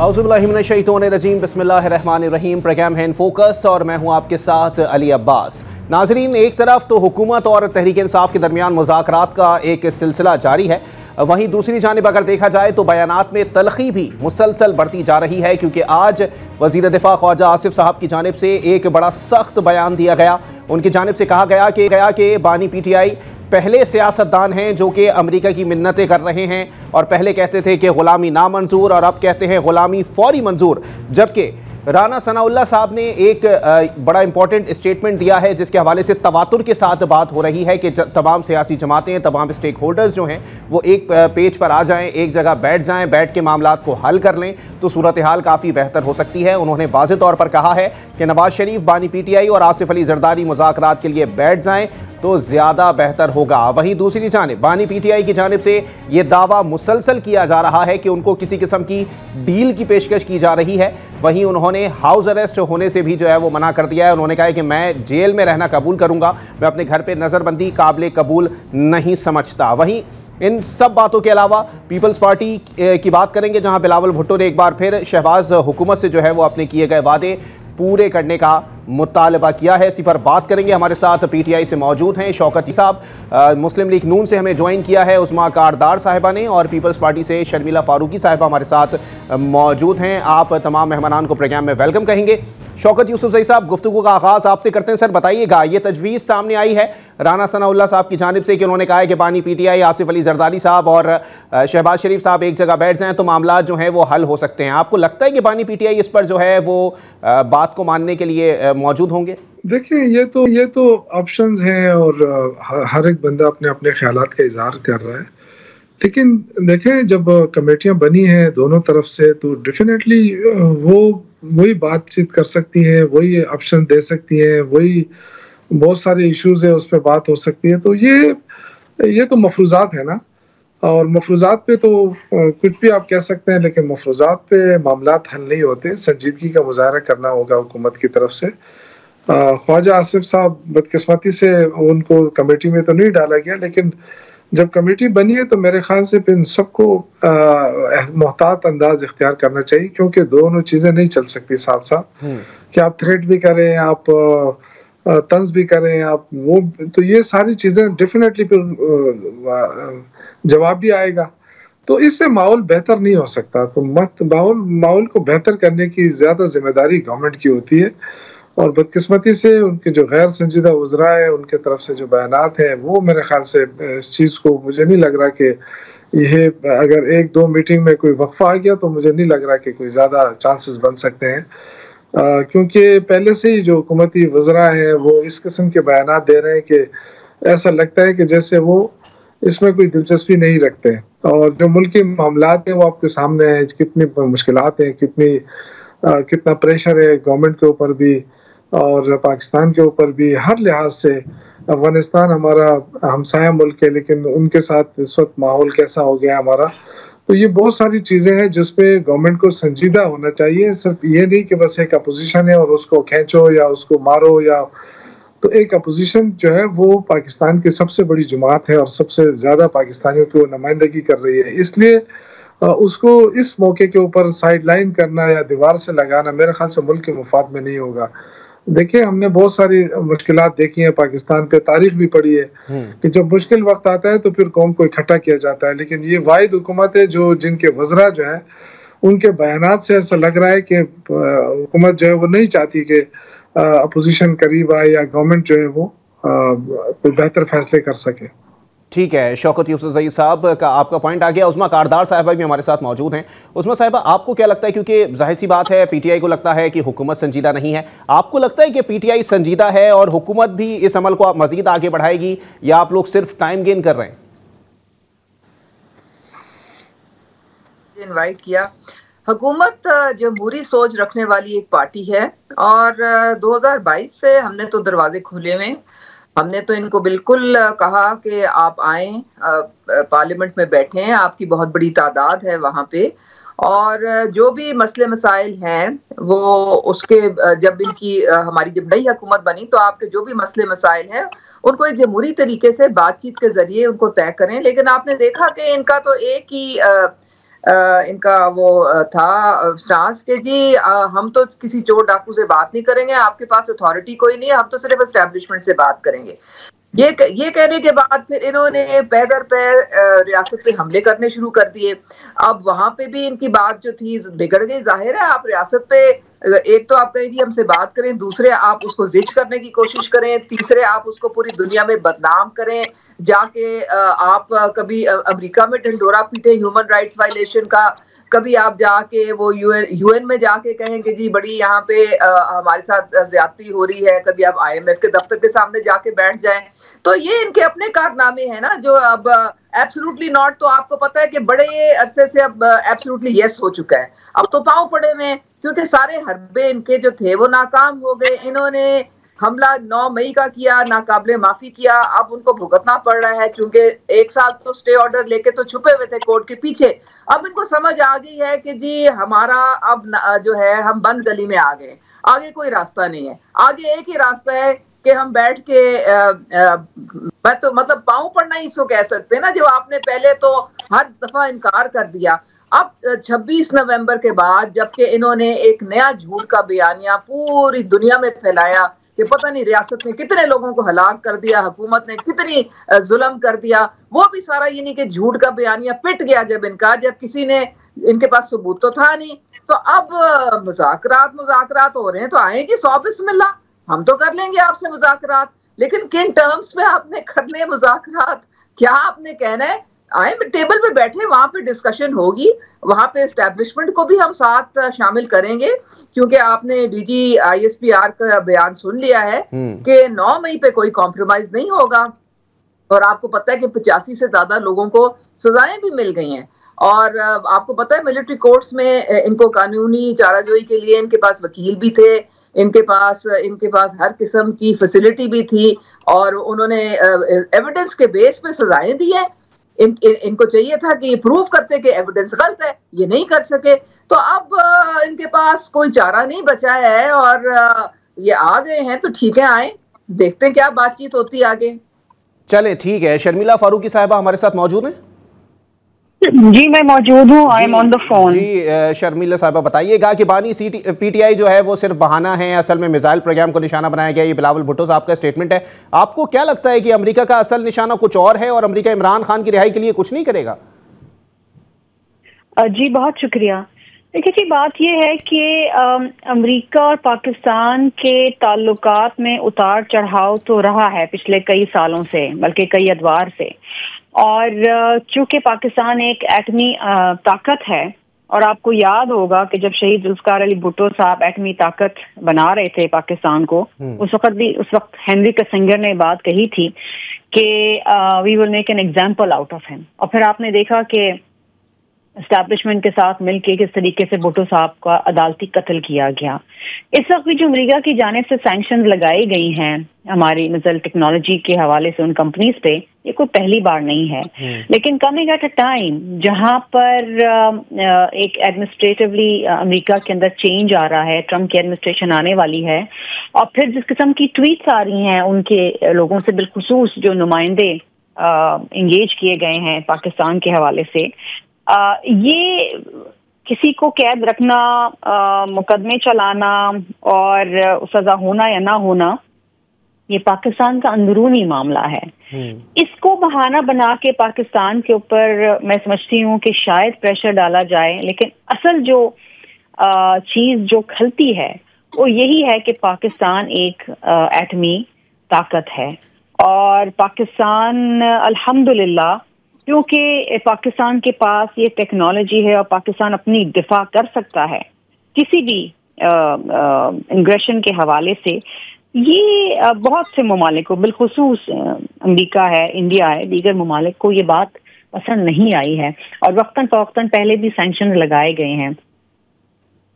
औज़ुबिल्लाहिमिनश्शैतानिर्रजीम बिस्मिल्लाहिर्रहमानिर्रहीम। प्रोग्राम है in focus और मैं हूं आपके साथ अली अब्बास। नाजरीन, एक तरफ तो हुकूमत और तहरीक इंसाफ के दरमियान मुज़ाकरात का एक सिलसिला जारी है, वहीं दूसरी जानिब अगर देखा जाए तो बयानात में तलखी भी मुसलसल बढ़ती जा रही है, क्योंकि आज वज़ीर दिफा ख्वाजा आसिफ साहब की जानिब से एक बड़ा सख्त बयान दिया गया। उनकी जानिब से कहा गया कि बानी PTI पहले सियासतदान हैं जो कि अमेरिका की मिन्नतें कर रहे हैं, और पहले कहते थे कि ग़ुलामी नामंजूर और अब कहते हैं ग़ुलामी फ़ौरी मंजूर। जबकि राना सनाउल्लाह साहब ने एक बड़ा इंपॉर्टेंट स्टेटमेंट दिया है जिसके हवाले से तवातुर के साथ बात हो रही है कि तमाम सियासी जमातें, तमाम स्टेक होल्डर्स जो हैं वो एक पेज पर आ जाएं, एक जगह बैठ के मामलात को हल कर लें तो सूरत हाल काफ़ी बेहतर हो सकती है। उन्होंने वाज़ेह तौर पर कहा है कि नवाज शरीफ, बानी PTI और आसिफ अली जरदारी मुज़ाकरात के लिए बैठ जाएं तो ज़्यादा बेहतर होगा। वहीं दूसरी जानिब बानी PTI की जानिब से ये दावा मुसलसल किया जा रहा है कि उनको किसी किस्म की डील की पेशकश की जा रही है। वहीं उन्होंने हाउस अरेस्ट होने से भी जो है वो मना कर दिया है। उन्होंने कहा है कि मैं जेल में रहना कबूल करूंगा, मैं अपने घर पे नज़रबंदी काबिल कबूल नहीं समझता। वहीं इन सब बातों के अलावा पीपल्स पार्टी की बात करेंगे, जहां बिलावल भुट्टो ने एक बार फिर शहबाज हुकूमत से जो है वो अपने किए गए वादे पूरे करने का मुतालबा किया है। इसी पर बात करेंगे। हमारे साथ PTI से मौजूद हैं शौकत साहब, मुस्लिम लीग नून से हमें ज्वाइन किया है उस्मा कारदार साहिबा ने, और पीपल्स पार्टी से शर्मिला फारूकी साहिबा हमारे साथ मौजूद हैं। आप तमाम मेहमानान को प्रोग्राम में वेलकम कहेंगे। शौकत यूसुफजई साहब, गुफ्तगू का आगाज़ आपसे करते हैं। सर, बताइएगा, ये तजवीज़ सामने आई है राना सनाउल्लाह साहब की जानिब से कि उन्होंने कहा है कि बानी PTI, आसिफ अली जरदारी साहब और शहबाज शरीफ साहब एक जगह बैठ जाएं तो मामला जो हैं वो हल हो सकते हैं। आपको लगता है कि बानी PTI इस पर जो है वो बात को मानने के लिए मौजूद होंगे? देखिए, ये तो ऑप्शंस हैं और हर एक बंदा अपने अपने ख्यालात का इजहार कर रहा है। लेकिन देखें, जब कमेटियां बनी हैं दोनों तरफ से तो डेफिनेटली वो वही बातचीत कर सकती हैं, वही ऑप्शन दे सकती हैं, वही बहुत सारे इश्यूज है उस पर बात हो सकती है। तो ये तो मफरूजात है ना, और मफरूजात पे तो कुछ भी आप कह सकते हैं, लेकिन मफरूजात पे मामलात हल नहीं होते। संजीदगी का मुजाहरा करना होगा हुकूमत की तरफ से। ख्वाजा आसिफ साहब बदकिस्मती से उनको कमेटी में तो नहीं डाला गया, लेकिन जब कमेटी बनी है तो मेरे ख्याल से इन सबको मोहतात अंदाज इख्तियार करना चाहिए, क्योंकि दोनों चीज़ें नहीं चल सकती साथ साथ। कि आप थ्रेट भी करें, आप तंज भी करें, आप वो, तो ये सारी चीज़ें डेफिनेटली फिर जवाब भी आएगा। तो इससे माहौल बेहतर नहीं हो सकता। तो माहौल को बेहतर करने की ज़्यादा जिम्मेदारी गवर्नमेंट की होती है, और बदकिस्मती से उनके जो गैर संजीदा उज़रा है उनके तरफ से जो बयानात हैं वो मेरे ख्याल से इस चीज़ को, मुझे नहीं लग रहा कि ये अगर एक दो मीटिंग में कोई वक्फा आ गया तो मुझे नहीं लग रहा कि कोई ज़्यादा चांसेस बन सकते हैं, क्योंकि पहले से ही जो हुकूमती वज़रा हैं वो इस किस्म के बयानात दे रहे हैं कि ऐसा लगता है कि जैसे वो इसमें कोई दिलचस्पी नहीं रखते हैं। और जो मुल्की मामलात हैं वो आपके सामने हैं, कितनी मुश्किलात हैं, कितना प्रेशर है गवर्नमेंट के ऊपर भी और पाकिस्तान के ऊपर भी। हर लिहाज से अफगानिस्तान हमारा हमसाया मुल्क है, लेकिन उनके साथ इस वक्त माहौल कैसा हो गया हमारा। तो ये बहुत सारी चीज़ें हैं जिस पे गवर्नमेंट को संजीदा होना चाहिए। सिर्फ ये नहीं कि बस एक अपोजिशन है और उसको खींचो या उसको मारो, या तो एक अपोजिशन जो है वो पाकिस्तान की सबसे बड़ी जमात है और सबसे ज़्यादा पाकिस्तानियों की वो नुमाइंदगी कर रही है। इसलिए उसको इस मौके के ऊपर साइड लाइन करना या दीवार से लगाना मेरे ख्याल से मुल्क के मुफाद में नहीं होगा। देखिए, हमने बहुत सारी मुश्किलात देखी हैं पाकिस्तान पे, तारीख भी पढ़ी है कि जब मुश्किल वक्त आता है तो फिर कौम को इकट्ठा किया जाता है। लेकिन ये वाहिद हुकूमत है जो जिनके वज़रा जो है उनके बयानात से ऐसा लग रहा है कि हुकूमत जो है वो नहीं चाहती कि अपोजिशन करीब आए या गवर्नमेंट जो है वो कोई बेहतर फैसले कर सके। ठीक है, शौकत यूसुफजई साहब का आपका पॉइंट आ गया। उस्मा कारदार साहिबा भी हमारे साथ मौजूद हैं। उस्मा साहिबा, आपको क्या लगता है, क्योंकि जाहिर सी बात है PTI को लगता है कि हुकूमत संजीदा नहीं है, आपको लगता है कि PTI संजीदा है और हुकूमत भी इस अमल को मजीद आगे बढ़ाएगी, या आप लोग सिर्फ टाइम गेन कर रहे हैं? इनवाइट किया। हुकूमत जमहूरी सोच रखने वाली एक पार्टी है, और 2022 से हमने तो दरवाजे खुले हुए। हमने तो इनको बिल्कुल कहा कि आप आएं, पार्लियामेंट में बैठें, आपकी बहुत बड़ी तादाद है वहाँ पे, और जो भी मसले मसाइल हैं वो उसके जब हमारी जब नई हुकूमत बनी तो आपके जो भी मसले मसाइल हैं उनको एक जमहूरी तरीके से बातचीत के जरिए उनको तय करें। लेकिन आपने देखा कि इनका तो एक ही ان کا وہ تھا سٹانس کہ جی ہم تو کسی چور ڈاکو سے بات نہیں کریں گے, آپ کے پاس اتھارٹی کوئی نہیں ہے, ہم تو صرف اسٹیبلشمنٹ سے بات کریں گے. یہ کہنے کے بعد پھر انہوں نے پے در پے ریاست پہ حملے کرنے شروع کر دیے. اب وہاں پہ بھی ان کی بات جو تھی بگڑ گئی. ظاہر ہے آپ ریاست پہ ایک تو آپ کہیں جی ہم سے بات کریں, دوسرے آپ اس کو زچ کرنے کی کوشش کریں, تیسرے آپ اس کو پوری دنیا میں بدنام کریں, جا کے آپ کبھی امریکہ میں ڈھنڈورا پیٹے ہیومن رائٹس وائلیشن کا, کبھی آپ جا کے وہ یو این میں جا کے کہیں کہ جی بڑی یہاں پہ ہمارے ساتھ زیادتی ہو رہی ہے, کبھی آپ آئی ایم ایف کے دفتر کے سامنے جا کے بیٹھ جائیں. تو یہ ان کے اپنے کارنامے ہیں نا جو اب ایبسولوٹلی ناٹ, تو آپ کو پتا ہے کہ بڑے عرصے سے اب ایبسولوٹلی یس ہو چکا ہے. اب تو پاؤں پڑے ہوئے ہیں کیونکہ سارے حربے ان کے جو تھے وہ ناکام ہو گئے. انہوں نے حملہ 9 مئی کا کیا, ناقابل معافی کیا, اب ان کو بھگتنا پڑ رہا ہے کیونکہ 1 سال تو اسٹے آرڈر لے کے تو چھپے ہوئے تھے کورٹ کے پیچھے. اب ان کو سمجھ آ گئی ہے کہ جی ہمارا اب جو ہے ہم بند گلی میں آ گئے, آگے کوئی راستہ نہیں ہے. آگے ایک ہی راستہ ہے کہ ہم بیٹھ کے میں تو مطلب پاؤں پڑنا ہی اس کو کہہ سکتے ہیں نا, جو آپ نے پہلے تو ہر دفعہ انکار کر دیا. اب 26 نومبر کے بعد جبکہ انہوں نے ایک نیا جھوٹ کا بیانیہ پوری دنیا میں پھیلایا کہ پتہ نہیں ریاست میں کتنے لوگوں کو ہلاک کر دیا, حکومت نے کتنی ظلم کر دیا, وہ بھی سارا یہ نہیں کہ جھوٹ کا بیانیہ پٹ گیا جب ان کا, جب کسی نے ان کے پاس ثبوت تو تھا نہیں. تو اب مذاکرات ہو رہے ہیں, تو آئیں جی 100 بسم اللہ, ہم تو کر لیں گے آپ سے مذاکرات, لیکن کن ٹرمز پہ آپ نے کرنے مذاکرات, کیا آپ نے کہنا ہے؟ آئیں ٹیبل پہ بیٹھے, وہاں پہ ڈسکشن ہوگی, وہاں پہ اسٹیبلشمنٹ کو بھی ہم ساتھ شامل کریں گے کیونکہ آپ نے D G I S P R کا بیان سن لیا ہے کہ 9 مئی پہ کوئی کمپرومائز نہیں ہوگا. اور آپ کو پتہ ہے کہ 85 سے زیادہ لوگوں کو سزائیں بھی مل گئی ہیں, اور آپ کو پتہ ہے ملٹری کورٹس میں ان کو قانونی چارہ جوئی کے لیے ان کے پاس وکیل بھی تھے, ان کے پاس ہر قسم کی فیسلٹی بھی تھی, اور انہوں نے ایویڈنس کے بیس پہ سزائیں دی ہیں. ان کو چاہیے تھا کہ یہ پروف کرتے کہ ایویڈنس غلط ہے, یہ نہیں کر سکے. تو اب ان کے پاس کوئی چارہ نہیں بچا ہے, اور یہ آ گئے ہیں تو ٹھیک ہے, آئیں دیکھتے ہیں کیا بات چیت ہوتی آگے. چلے ٹھیک ہے. شرمیلا فاروقی صاحبہ ہمارے ساتھ موجود ہیں؟ جی میں موجود ہوں, I am on the phone. جی شرمیلا صاحبہ بتائیے گا کہ بانی پی ٹی آئی جو ہے وہ صرف بہانہ ہے, اصل میں میزائل پروگرام کو نشانہ بنایا گیا, یہ بلاول بھٹو صاحب کا اسٹیٹمنٹ ہے. آپ کو کیا لگتا ہے کہ امریکہ کا اصل نشانہ کچھ اور ہے اور امریکہ عمران خان کی رہائی کے لیے کچھ نہیں کرے گا؟ جی بہت شکریہ. دیکھیے جی بات یہ ہے کہ امریکہ اور پاکستان کے تعلقات میں اتار چڑھاؤ تو رہا ہے پچھلے کئی سالوں سے, بلکہ کئی ادوار سے. اور چونکہ پاکستان ایک ایٹمی طاقت ہے, اور آپ کو یاد ہوگا کہ جب شہید ذوالفقار علی بھٹو صاحب ایٹمی طاقت بنا رہے تھے پاکستان کو, اس وقت ہنری کسنگر نے بات کہی تھی کہ we will make an example out of him. اور پھر آپ نے دیکھا کہ اسٹیبلشمنٹ کے ساتھ مل کے کس طریقے سے بھٹو صاحب کا عدالتی قتل کیا گیا. اس وقت بھی جو امریکہ کی جانب سے سینکشنز لگائی گئی ہیں ہماری مثل ٹیکنالوجی کے حوالے سے ان کمپنیز پہ, یہ کوئی پہلی بار نہیں ہے, لیکن کمنگ ایٹ اے ٹائم جہاں پر ایک ایڈمنسٹریٹولی امریکہ کے اندر چینج آ رہا ہے, ٹرمپ کی ایڈمنسٹریشن آنے والی ہے, اور پھر جس قسم کی ٹویٹس آ رہی ہیں ان کے لوگوں سے, بالخصوص جو نمائندے انگیج کیے گئے ہیں پاکستان کے حوالے سے, یہ کسی کو قید رکھنا, مقدمے چلانا اور سزا ہونا یا نہ ہونا, یہ پاکستان کا اندرونی معاملہ ہے. اس کو بہانہ بنا کے پاکستان کے اوپر میں سمجھتی ہوں کہ شاید پریشر ڈالا جائے, لیکن اصل جو چیز جو کھلتی ہے وہ یہی ہے کہ پاکستان ایک ایٹمی طاقت ہے, اور پاکستان الحمدللہ کیونکہ پاکستان کے پاس یہ ٹیکنالوجی ہے اور پاکستان اپنی دفاع کر سکتا ہے کسی بھی انگریشن کے حوالے سے. یہ بہت سے ممالک کو, بالخصوص امریکہ ہے, انڈیا ہے, دیگر ممالک کو یہ بات پسند نہیں آئی ہے, اور وقتاً فوقتاً پہلے بھی سینکشن لگائے گئے ہیں.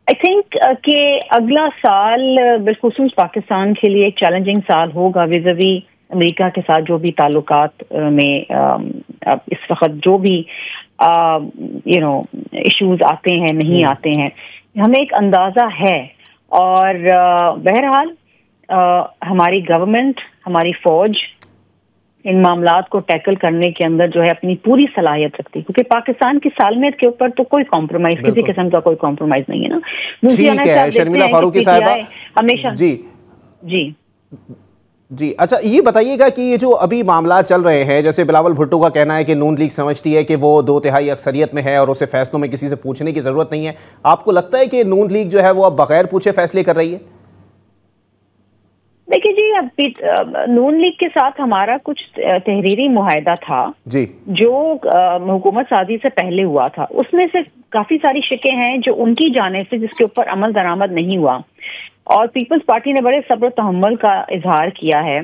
آئی تھنک کہ اگلا سال بالخصوص پاکستان کے لیے ایک چیلنجنگ سال ہوگا ویزاوی امریکہ کے ساتھ جو بھی تعلقات میں اس وقت جو بھی ایشوز آتے ہیں نہیں آتے ہیں, ہمیں ایک اندازہ ہے. اور بہرحال ہماری گورنمنٹ, ہماری فوج इन मामलात को टैकल करने के अंदर जो है अपनी पूरी सलाहियत रखती, क्योंकि पाकिस्तान की सालमियत के ऊपर तो कोई कॉम्प्रोमाइज, किसी किस्म का कोई कॉम्प्रोमाइज नहीं है ना। ठीक है शर्मिला फारूकी साहिबा, हमेशा जी जी जी। अच्छा ये बताइएगा कि ये जो अभी मामला चल रहे हैं, जैसे बिलावल भुट्टो का कहना है कि नून लीग समझती है कि वो 2/3 अक्सरियत में है और उसे फैसलों में किसी से पूछने की ज़रूरत नहीं है। आपको लगता है कि नून लीग जो है वो अब बगैर पूछे फैसले कर रही है? देखिए जी, अब नून लीग के साथ हमारा कुछ तहरीरी मुआहदा था जी, जो हुकूमत साजी से पहले हुआ था। उसमें से काफ़ी सारी शिकें हैं जो उनकी जानिब से जिसके ऊपर अमल दरामद नहीं हुआ, और पीपल्स पार्टी ने बड़े सब्र तहम्मुल का इजहार किया है।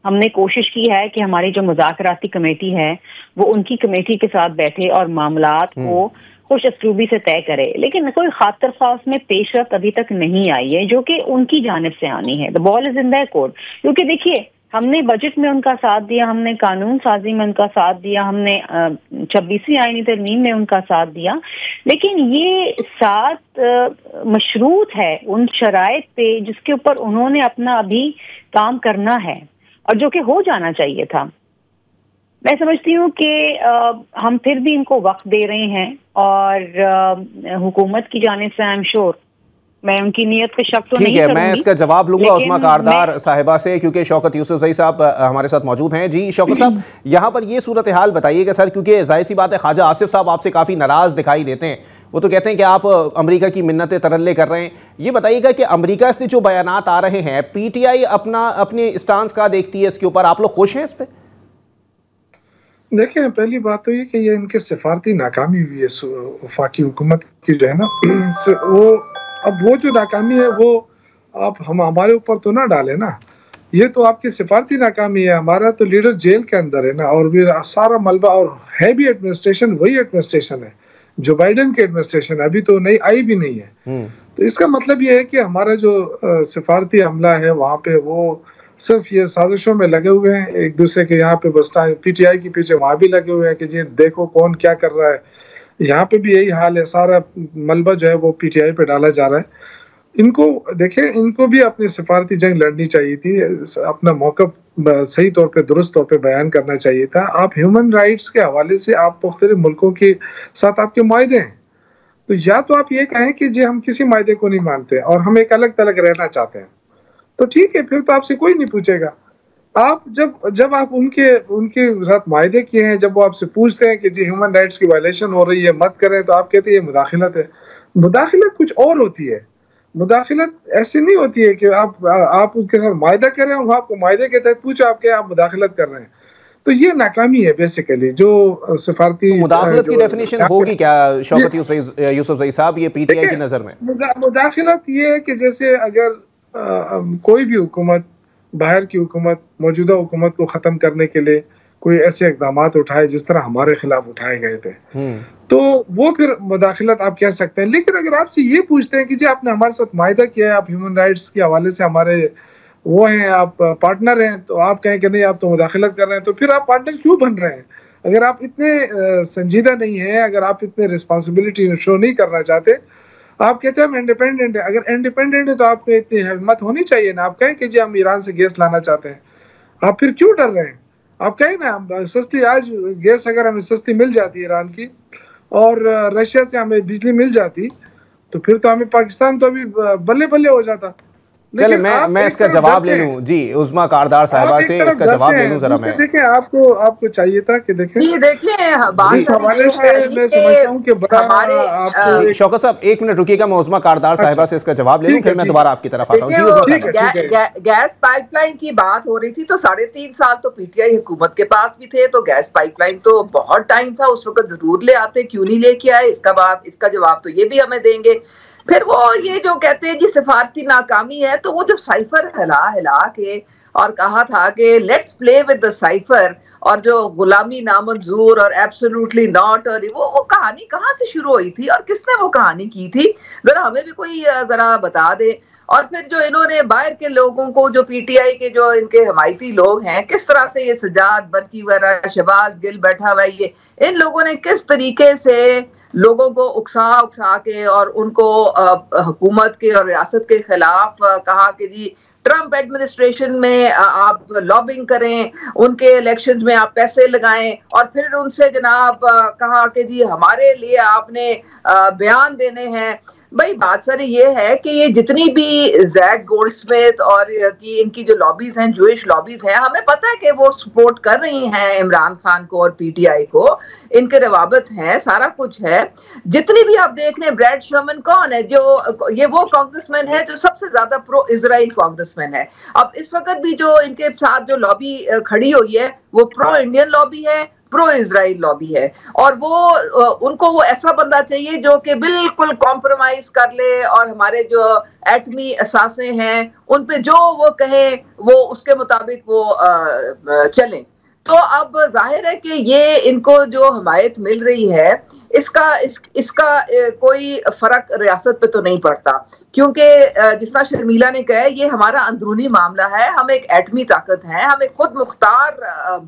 हमने कोशिश की है कि हमारी जो मुज़ाकराती कमेटी है वो उनकी कमेटी के साथ बैठे और मामलात को खुश असलूबी से तय करे, लेकिन कोई खातिर ख्वाह में पेशरफ्त अभी तक नहीं आई है जो कि उनकी जानिब से आनी है। The ball is in their court. क्योंकि देखिए, हमने बजट में उनका साथ दिया, हमने कानून साजी में उनका साथ दिया, हमने 26वीं आईनी तरमीम में उनका साथ दिया, लेकिन ये साथ मशरूत है उन शराइत पे जिसके ऊपर उन्होंने अपना अभी काम करना है और जो कि हो जाना चाहिए था। मैं समझती हूँ कि हम फिर भी इनको वक्त दे रहे हैं, और हुकूमत की जानिब से आई एम श्योर, मैं उनकी नीयत पे शक तो नहीं करूंगी। मैं इसका जवाब लूंगा उस्मा कारदार साहिबा से, क्योंकि शौकत यूसुफजई साहब हमारे साथ मौजूद हैं। जी शौकत साहब, यहाँ पर ये सूरत हाल बताइएगा सर, क्योंकि जाहिर सी बात है ख्वाजा आसिफ साहब आपसे काफ़ी नाराज़ दिखाई देते हैं। वो तो कहते हैं कि आप अमेरिका की मिन्नतें तरल्ले कर रहे हैं। ये बताइएगा कि अमेरिका से जो बयानात आ रहे हैं, पीटीआई अपने स्टांस का देखती है इसके ऊपर, आप लोग खुश हैं इस पर? देखिए, पहली बात तो ये कि ये इनके सिफारती नाकामी हुई है वफाकी हुकूमत की जो है ना, वो जो नाकामी है वो आप हमारे ऊपर तो ना डालें ना, ये तो आपकी सिफारती नाकामी है। हमारा तो लीडर जेल के अंदर है ना, और भी सारा मलबा, और है भी एडमिनिस्ट्रेशन वही एडमिनिस्ट्रेशन है जो बाइडेन की एडमिनिस्ट्रेशन है, अभी तो नई आई भी नहीं है। तो इसका मतलब ये है कि हमारा जो सिफारती अमला है वहाँ पे वो सिर्फ ये साजिशों में लगे हुए हैं, एक दूसरे के यहाँ पे बसता है, पीटीआई के पीछे वहाँ भी लगे हुए हैं कि जी देखो कौन क्या कर रहा है। यहाँ पे भी यही हाल है, सारा मलबा जो है वो पीटीआई पे डाला जा रहा है। इनको देखें, इनको भी अपनी सिफारती जंग लड़नी चाहिए थी, अपना मौक़िफ़ सही तौर पे दुरुस्त तौर पे बयान करना चाहिए था। आप ह्यूमन राइट्स के हवाले से आप मुख्तलिफ मुल्कों के साथ आपके मुआहदे हैं, तो या तो आप ये कहें कि जी हम किसी मुआहदे को नहीं मानते और हम एक अलग तलग रहना चाहते हैं, तो ठीक है, फिर तो आपसे कोई नहीं पूछेगा। आप जब आप उनके साथ मुआहदे किए हैं, जब वो आपसे पूछते हैं कि जी ह्यूमन राइट्स की वायलेशन हो रही है मत करें, तो आप कहते हैं ये मुदाखिलत है। मुदाखिलत कुछ और होती है। मुदाखिलत ऐसी नहीं होती है कि आप उनके साथ मुआहदा करें और आपको मुआहदे के तहत पूछो आप क्या आप मुदाखिलत कर रहे हैं। तो ये नाकामी है बेसिकली जो सिफारती मुदाखिलत की डेफिनेशन होगी क्या शौकत यूसुफजई साहब, ये पीटीआई की नज़र में? मुदाखिलत ये है कि जैसे अगर कोई भी हुकूमत, बाहर की हुकूमत मौजूदा हुकूमत को ख़त्म करने के लिए कोई ऐसे इक़दाम उठाए जिस तरह हमारे खिलाफ उठाए गए थे, तो वो फिर मुदाखिलत आप कह सकते हैं। लेकिन अगर आपसे ये पूछते हैं कि जी आपने हमारे साथ मुआहदा किया है, आप ह्यूमन राइट्स के हवाले से हमारे वो हैं, आप पार्टनर हैं, तो आप कहें कि नहीं आप तो मुदाखिलत कर रहे हैं, तो फिर आप पार्टनर क्यों बन रहे हैं? अगर आप इतने संजीदा नहीं हैं, अगर आप इतने रिस्पॉन्सिबिलिटी शो नहीं करना चाहते, आप कहते हैं हम इंडिपेंडेंट है। अगर इंडिपेंडेंट है तो आप में इतनी हिम्मत होनी चाहिए ना, आप कहें कि जी हम ईरान से गैस लाना चाहते हैं, आप फिर क्यों डर रहे हैं? आप कहें ना सस्ती, आज गैस अगर हमें सस्ती मिल जाती ईरान की और रशिया से हमें बिजली मिल जाती, तो फिर तो हमें पाकिस्तान तो अभी बल्ले बल्ले हो जाता। चले मैं इसका जवाब ले लूं जी, उस्मा कारदार साहिबा से इसका जवाब ले लूं जरा मैं। देखें, आपको चाहिए था कि देखें जी, देखें बात इस हवाले से मैं समझता हूं कि हमारे शौकत साहब एक मिनट रुकिएगा, मैं उस्मा कारदार साहिबा से इसका जवाब ले लूं, फिर मैं दोबारा आपकी तरफ आता हूं। गैस पाइपलाइन की बात हो रही थी तो 3.5 साल तो पीटीआई हुकूमत के पास भी थे, तो गैस पाइपलाइन तो बहुत टाइम था, उस वक्त जरूर ले आते, क्यों नहीं लेके आए? इसका जवाब तो ये भी हमें देंगे। फिर वो ये जो कहते हैं जी सिफारती नाकामी है, तो वो जब साइफर हिला के और कहा था कि let's play with the cipher, और जो गुलामी नामंजूर और एब्सोल्युटली नॉट, और वो कहानी कहाँ से शुरू हुई थी और किसने वो कहानी की थी, जरा हमें भी कोई जरा बता दे। और फिर जो इन्होंने बाहर के लोगों को, जो पीटीआई के जो इनके हमायती लोग हैं, किस तरह से ये सजाद बरकी वगैरह, शहबाज गिल बैठा हुआ, ये इन लोगों ने किस तरीके से लोगों को उकसा के और उनको हुकूमत के और रियासत के खिलाफ कहा कि जी ट्रम्प एडमिनिस्ट्रेशन में आप लॉबिंग करें, उनके इलेक्शंस में आप पैसे लगाएं और फिर उनसे जनाब कहा कि जी हमारे लिए आपने बयान देने हैं। भाई बात सारी ये है कि ये जितनी भी जैक गोल्डस्मिथ और की इनकी जो लॉबीज हैं, जूइश लॉबीज हैं, हमें पता है कि वो सपोर्ट कर रही हैं इमरान खान को और पीटीआई को, इनके रवाबत हैं, सारा कुछ है। जितनी भी आप देख लें, ब्रैड शर्मन कौन है, जो ये वो कांग्रेसमैन है जो सबसे ज्यादा प्रो इजराइल कांग्रेसमैन है। अब इस वक्त भी जो इनके साथ जो लॉबी खड़ी हुई है वो प्रो इंडियन लॉबी है, प्रो इजराइल लॉबी है, और वो उनको वो ऐसा बंदा चाहिए जो कि बिल्कुल कॉम्प्रोमाइज कर ले और हमारे जो एटमी असासे हैं उन पे जो वो कहे वो उसके मुताबिक वो चलें। तो अब जाहिर है कि ये इनको जो हमायत मिल रही है इसका कोई फर्क रियासत पे तो नहीं पड़ता, क्योंकि जिस तरह शर्मिला ने कहा ये हमारा अंदरूनी मामला है। हम एक एटमी ताकत हैं, हम एक खुद मुख्तार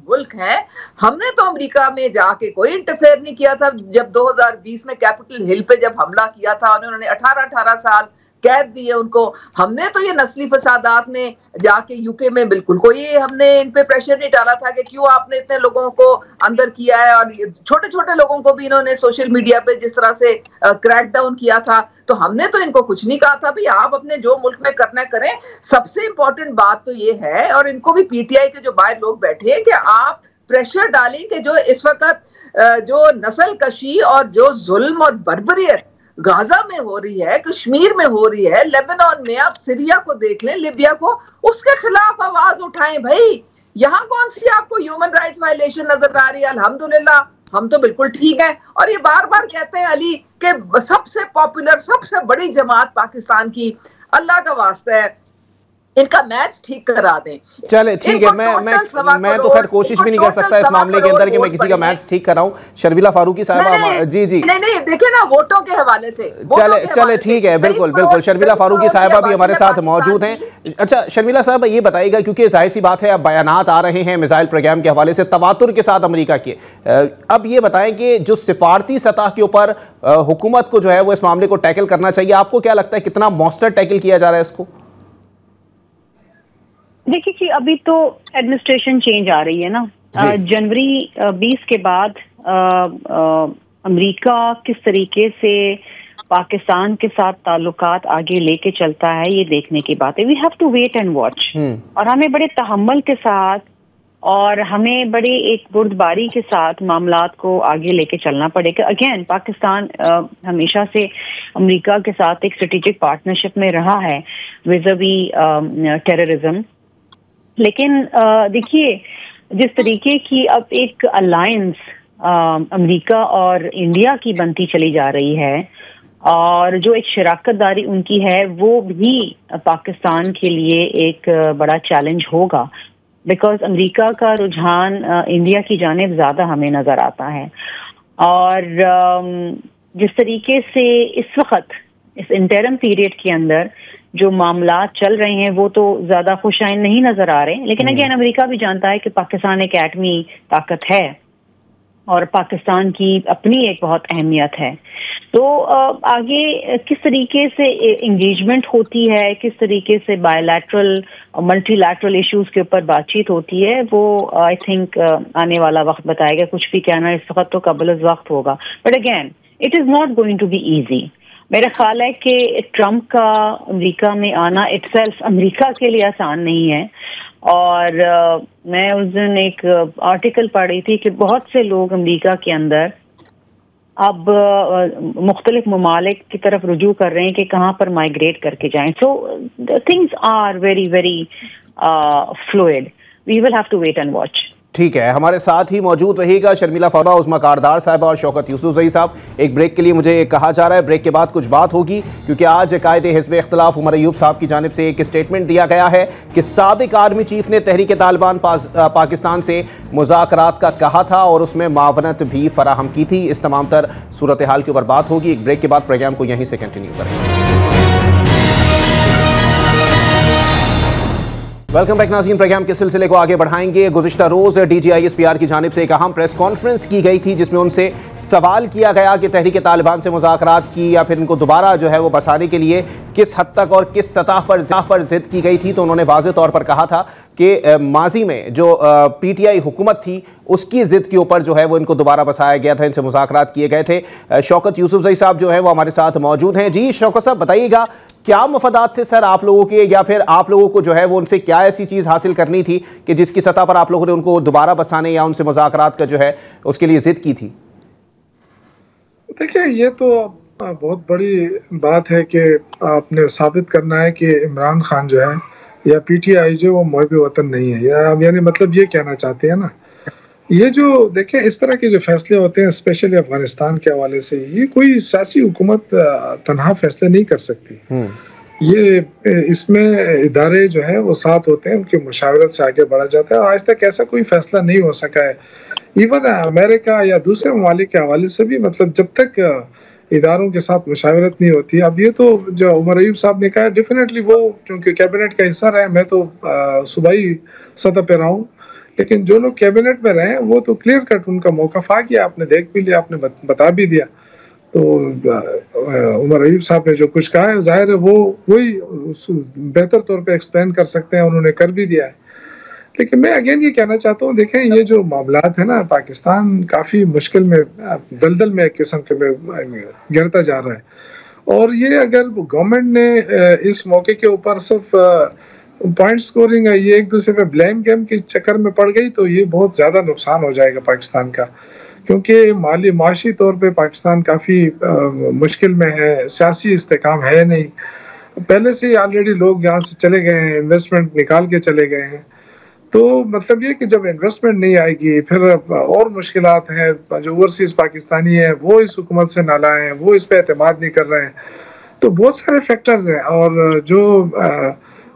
मुल्क हैं। हमने तो अमेरिका में जाके कोई इंटरफेयर नहीं किया था। जब 2020 में कैपिटल हिल पे जब हमला किया था उन्होंने 18 साल कैद दिए उनको, हमने तो ये नस्ली फसादात में जाके यूके में बिल्कुल कोई हमने इन पे प्रेशर नहीं डाला था कि क्यों आपने इतने लोगों को अंदर किया है, और छोटे छोटे लोगों को भी इन्होंने सोशल मीडिया पे जिस तरह से क्रैक डाउन किया था, तो हमने तो इनको कुछ नहीं कहा था भाई आप अपने जो मुल्क में करना करें। सबसे इंपॉर्टेंट बात तो ये है, और इनको भी पीटीआई के जो बाहर लोग बैठे हैं, कि आप प्रेशर डालें कि जो इस वक्त जो नस्ल कशी और जो जुल्म और बर्बरियत गाजा में हो रही है, कश्मीर में हो रही है, लेबनान में, आप सीरिया को देख लें, लिबिया को, उसके खिलाफ आवाज उठाएं। भाई यहाँ कौन सी आपको ह्यूमन राइट्स वायलेशन नजर आ रही है? अल्हम्दुलिल्लाह हम तो बिल्कुल ठीक है। और ये बार बार कहते हैं अली कि सबसे पॉपुलर सबसे बड़ी जमात पाकिस्तान की, अल्लाह का वास्ता है इनका मैच ठीक करा दें। चले ठीक है, मैं तो खैर कोशिश भी नहीं कर सकता इस मामले के अंदर कि मैं किसी का मैच ठीक कराऊं। शर्मिला फारूकी साहबा जी नहीं देखिए ना, वोटों के हवाले से चले ठीक है, बिल्कुल शर्मिला फारूकी साहबा भी हमारे साथ मौजूद हैं। अच्छा शर्मिला साहब ये बताइएगा, क्योंकि जाहिर सी बात है अब बयानात आ रहे हैं मिसाइल प्रोग्राम के हवाले से तवातुर के साथ अमेरिका के, अब ये बताएं कि जो सिफारती सतह के ऊपर हुकूमत को जो है वो इस मामले को टैकल करना चाहिए, आपको क्या लगता है कितना मौसर टैकल किया जा रहा है इसको? देखिए कि अभी तो एडमिनिस्ट्रेशन चेंज आ रही है ना, जनवरी 20 के बाद अमेरिका किस तरीके से पाकिस्तान के साथ ताल्लुकात आगे लेके चलता है ये देखने की बात है। We have to wait and watch, और हमें बड़े तहम्मुल के साथ और हमें बड़ी एक बुर्दबारी के साथ मामलात को आगे लेके चलना पड़ेगा। अगेन पाकिस्तान हमेशा से अमेरिका के साथ एक स्ट्रेटेजिक पार्टनरशिप में रहा है विज़ावी टेररिज्म, लेकिन देखिए जिस तरीके की अब एक अलायंस अमेरिका और इंडिया की बनती चली जा रही है, और जो एक शराकत दारी उनकी है वो भी पाकिस्तान के लिए एक बड़ा चैलेंज होगा, बिकॉज अमेरिका का रुझान इंडिया की जानिब ज़्यादा हमें नज़र आता है। और जिस तरीके से इस वक्त इस इंटरम पीरियड के अंदर जो मामला चल रहे हैं वो तो ज्यादा खुशाइन नहीं नजर आ रहे, लेकिन अगेन अमेरिका भी जानता है कि पाकिस्तान एक एटमी ताकत है और पाकिस्तान की अपनी एक बहुत अहमियत है। तो आगे किस तरीके से इंगेजमेंट होती है, किस तरीके से बायलैटरल और मल्टीलैटरल इश्यूज के ऊपर बातचीत होती है, वो आई थिंक आने वाला वक्त बताएगा। कुछ भी कहना इस वक्त तो कबल वक्त होगा, but again it is not going to be easy. मेरा ख्याल है कि ट्रंप का अमेरिका में आना इटसेल्फ अमेरिका के लिए आसान नहीं है, और मैं उस दिन एक आर्टिकल पढ़ रही थी कि बहुत से लोग अमेरिका के अंदर अब मुख्तलिफ ममालिक की तरफ रुजू कर रहे हैं कि कहाँ पर माइग्रेट करके जाएं। So things are very very fluid, we will have to wait and watch. ठीक है, हमारे साथ ही मौजूद रहेगा शर्मिला फारूकी, उस्मा कारदार साहबा और शौकत यूसुफजई साहब। एक ब्रेक के लिए मुझे कहा जा रहा है, ब्रेक के बाद कुछ बात होगी, क्योंकि आज कायदे हिज़्ब इख्तिलाफ उमर अयूब साहब की जानिब से एक स्टेटमेंट दिया गया है कि साबिक आर्मी चीफ ने तहरीक तालिबान पाकिस्तान से मुज़ाकरात का कहा था और उसमें मावनत भी फराहम की थी। इस तमाम तर सूरत हाल के ऊपर बात होगी। एक ब्रेक के बाद प्रोग्राम को यहीं से कंटिन्यू करेंगे। वेलकम बैक नाज़रीन, प्रोग्राम के सिलसिले को आगे बढ़ाएंगे। गुज़िश्ता रोज़ DGISPR की जानिब से एक अहम प्रेस कॉन्फ्रेंस की गई थी जिसमें उनसे सवाल किया गया कि तहरीक तालिबान से मुज़ाकरात की या फिर इनको दोबारा जो है वो बसाने के लिए किस हद तक और किस सतह पर ज़िद की गई थी। तो उन्होंने वाज़ेह तौर पर कहा था कि माजी में जो PTI हुकूमत थी उसकी ज़िद के ऊपर जो है वो इनको दोबारा बसाया गया था, इनसे मुज़ाकरात किए गए थे। शौकत यूसुफजई साहब जो है वो हमारे साथ मौजूद हैं। जी शौकत साहब, बताइएगा क्या मफादात थे सर आप लोगों के, या फिर आप लोगों को जो है वो उनसे क्या ऐसी चीज़ हासिल करनी थी कि जिसकी सतह पर आप लोगों ने उनको दोबारा बसाने या उनसे मुज़ाकरात का जो है उसके लिए ज़िद की थी? देखिए, ये तो बहुत बड़ी बात है कि आपने साबित करना है कि इमरान खान जो है या PTI जो वो मुहिब वतन नहीं है, या यानी मतलब ये कहना चाहते हैं ना। ये जो देखें इस तरह के जो फैसले होते हैं स्पेशली अफगानिस्तान के हवाले से, ये कोई सियासी हुकूमत तनहा फैसले नहीं कर सकती। ये इसमें इदारे जो है वो साथ होते हैं, उनकी मुशावरत से आगे बढ़ा जाता है और आज तक ऐसा कोई फैसला नहीं हो सका है। इवन अमेरिका या दूसरे ममालिक के हवाले से भी, मतलब जब तक इदारों के साथ मुशावरत नहीं होती। अब ये तो जो उमर अयूब साहब ने कहा, डेफिनेटली वो चूँकि कैबिनेट का हिस्सा रहे, मैं तो सूबाई सतह पे रहा हूँ, लेकिन जो लोग कैबिनेट में रहे वो तो क्लियर कट उनका मौक़िफ़ आ गया, आपने देख भी लिया, आपने बता भी दिया। तो उमर अयूब साहब ने जो कुछ कहा है ज़ाहिर है वो वही बेहतर तौर पे एक्सप्लेन कर सकते हैं, उन्होंने कर भी दिया है। लेकिन मैं अगेन ये कहना चाहता हूँ, देखें ये जो मामलात है ना, पाकिस्तान काफ़ी मुश्किल में, दलदल में एक किस्म के में गिरता जा रहा है। और ये अगर गवर्नमेंट ने इस मौके के ऊपर सिर्फ पॉइंट स्कोरिंग है, ये एक दूसरे पे ब्लेम गेम के चक्कर में पड़ गई, तो ये बहुत ज़्यादा नुकसान हो जाएगा पाकिस्तान का, क्योंकि माशी तौर पे पाकिस्तान काफ़ी मुश्किल में है, सियासी इस्तेकाम है नहीं। पहले से ही ऑलरेडी लोग यहाँ से चले गए हैं, इन्वेस्टमेंट निकाल के चले गए हैं। तो मतलब ये कि जब इन्वेस्टमेंट नहीं आएगी, फिर और मुश्किलात हैं। जो ओवरसीज पाकिस्तानी है वो इस हुकूमत से नाला है, वो इस पे एतमाद नहीं कर रहे हैं। तो बहुत सारे फैक्टर्स हैं। और जो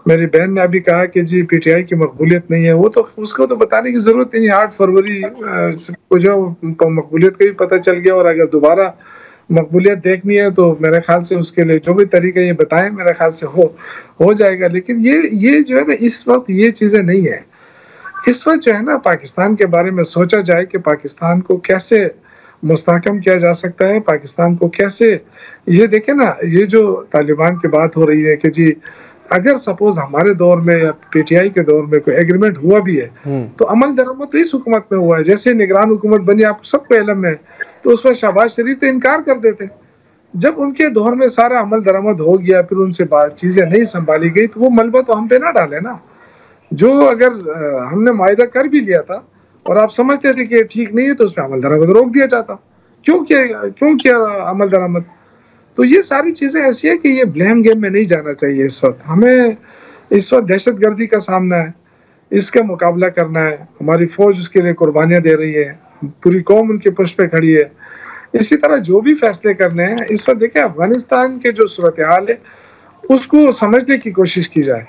मेरी बहन ने अभी कहा कि जी PTI की मकबूलियत नहीं है, वो तो उसको तो बताने की ज़रूरत नहीं। 8 फरवरी को जो मकबूलियत का भी पता चल गया, और अगर दोबारा मकबूलियत देखनी है तो मेरे ख्याल से उसके लिए जो भी तरीका ये बताएं, मेरे ख्याल से हो जाएगा। लेकिन ये जो है ना, इस वक्त ये चीज़ें नहीं है। इस वक्त जो है ना, पाकिस्तान के बारे में सोचा जाए कि पाकिस्तान को कैसे मुस्तहकम किया जा सकता है, पाकिस्तान को कैसे, ये देखें ना, ये जो तालिबान की बात हो रही है कि जी अगर सपोज हमारे दौर में या PTI के दौर में कोई एग्रीमेंट हुआ भी है तो अमल दरामद तो इस हुकूमत में हुआ है। जैसे निगरान हुकूमत बनी, आपको सबको इल्म है, तो उस पर शहबाज शरीफ तो इनकार कर देते। जब उनके दौर में सारा अमल दरामद हो गया, फिर उनसे चीज़ें नहीं संभाली गई, तो वो मलबा तो हम पे ना डाले ना। जो अगर हमने मायदा कर भी लिया था और आप समझते थे कि ये ठीक नहीं है, तो उस पर अमल दरामद रोक दिया जाता। क्यों किया अमल दरामद? तो ये सारी चीज़ें ऐसी है कि ये ब्लेम गेम में नहीं जाना चाहिए। इस वक्त हमें दहशतगर्दी का सामना है, इसका मुकाबला करना है। हमारी फौज उसके लिए कुर्बानियाँ दे रही है, पूरी कौम उनके पुश पे खड़ी है। इसी तरह जो भी फैसले करने हैं इस वक्त, देखें अफगानिस्तान के जो सूरत हाल है उसको समझने की कोशिश की जाए।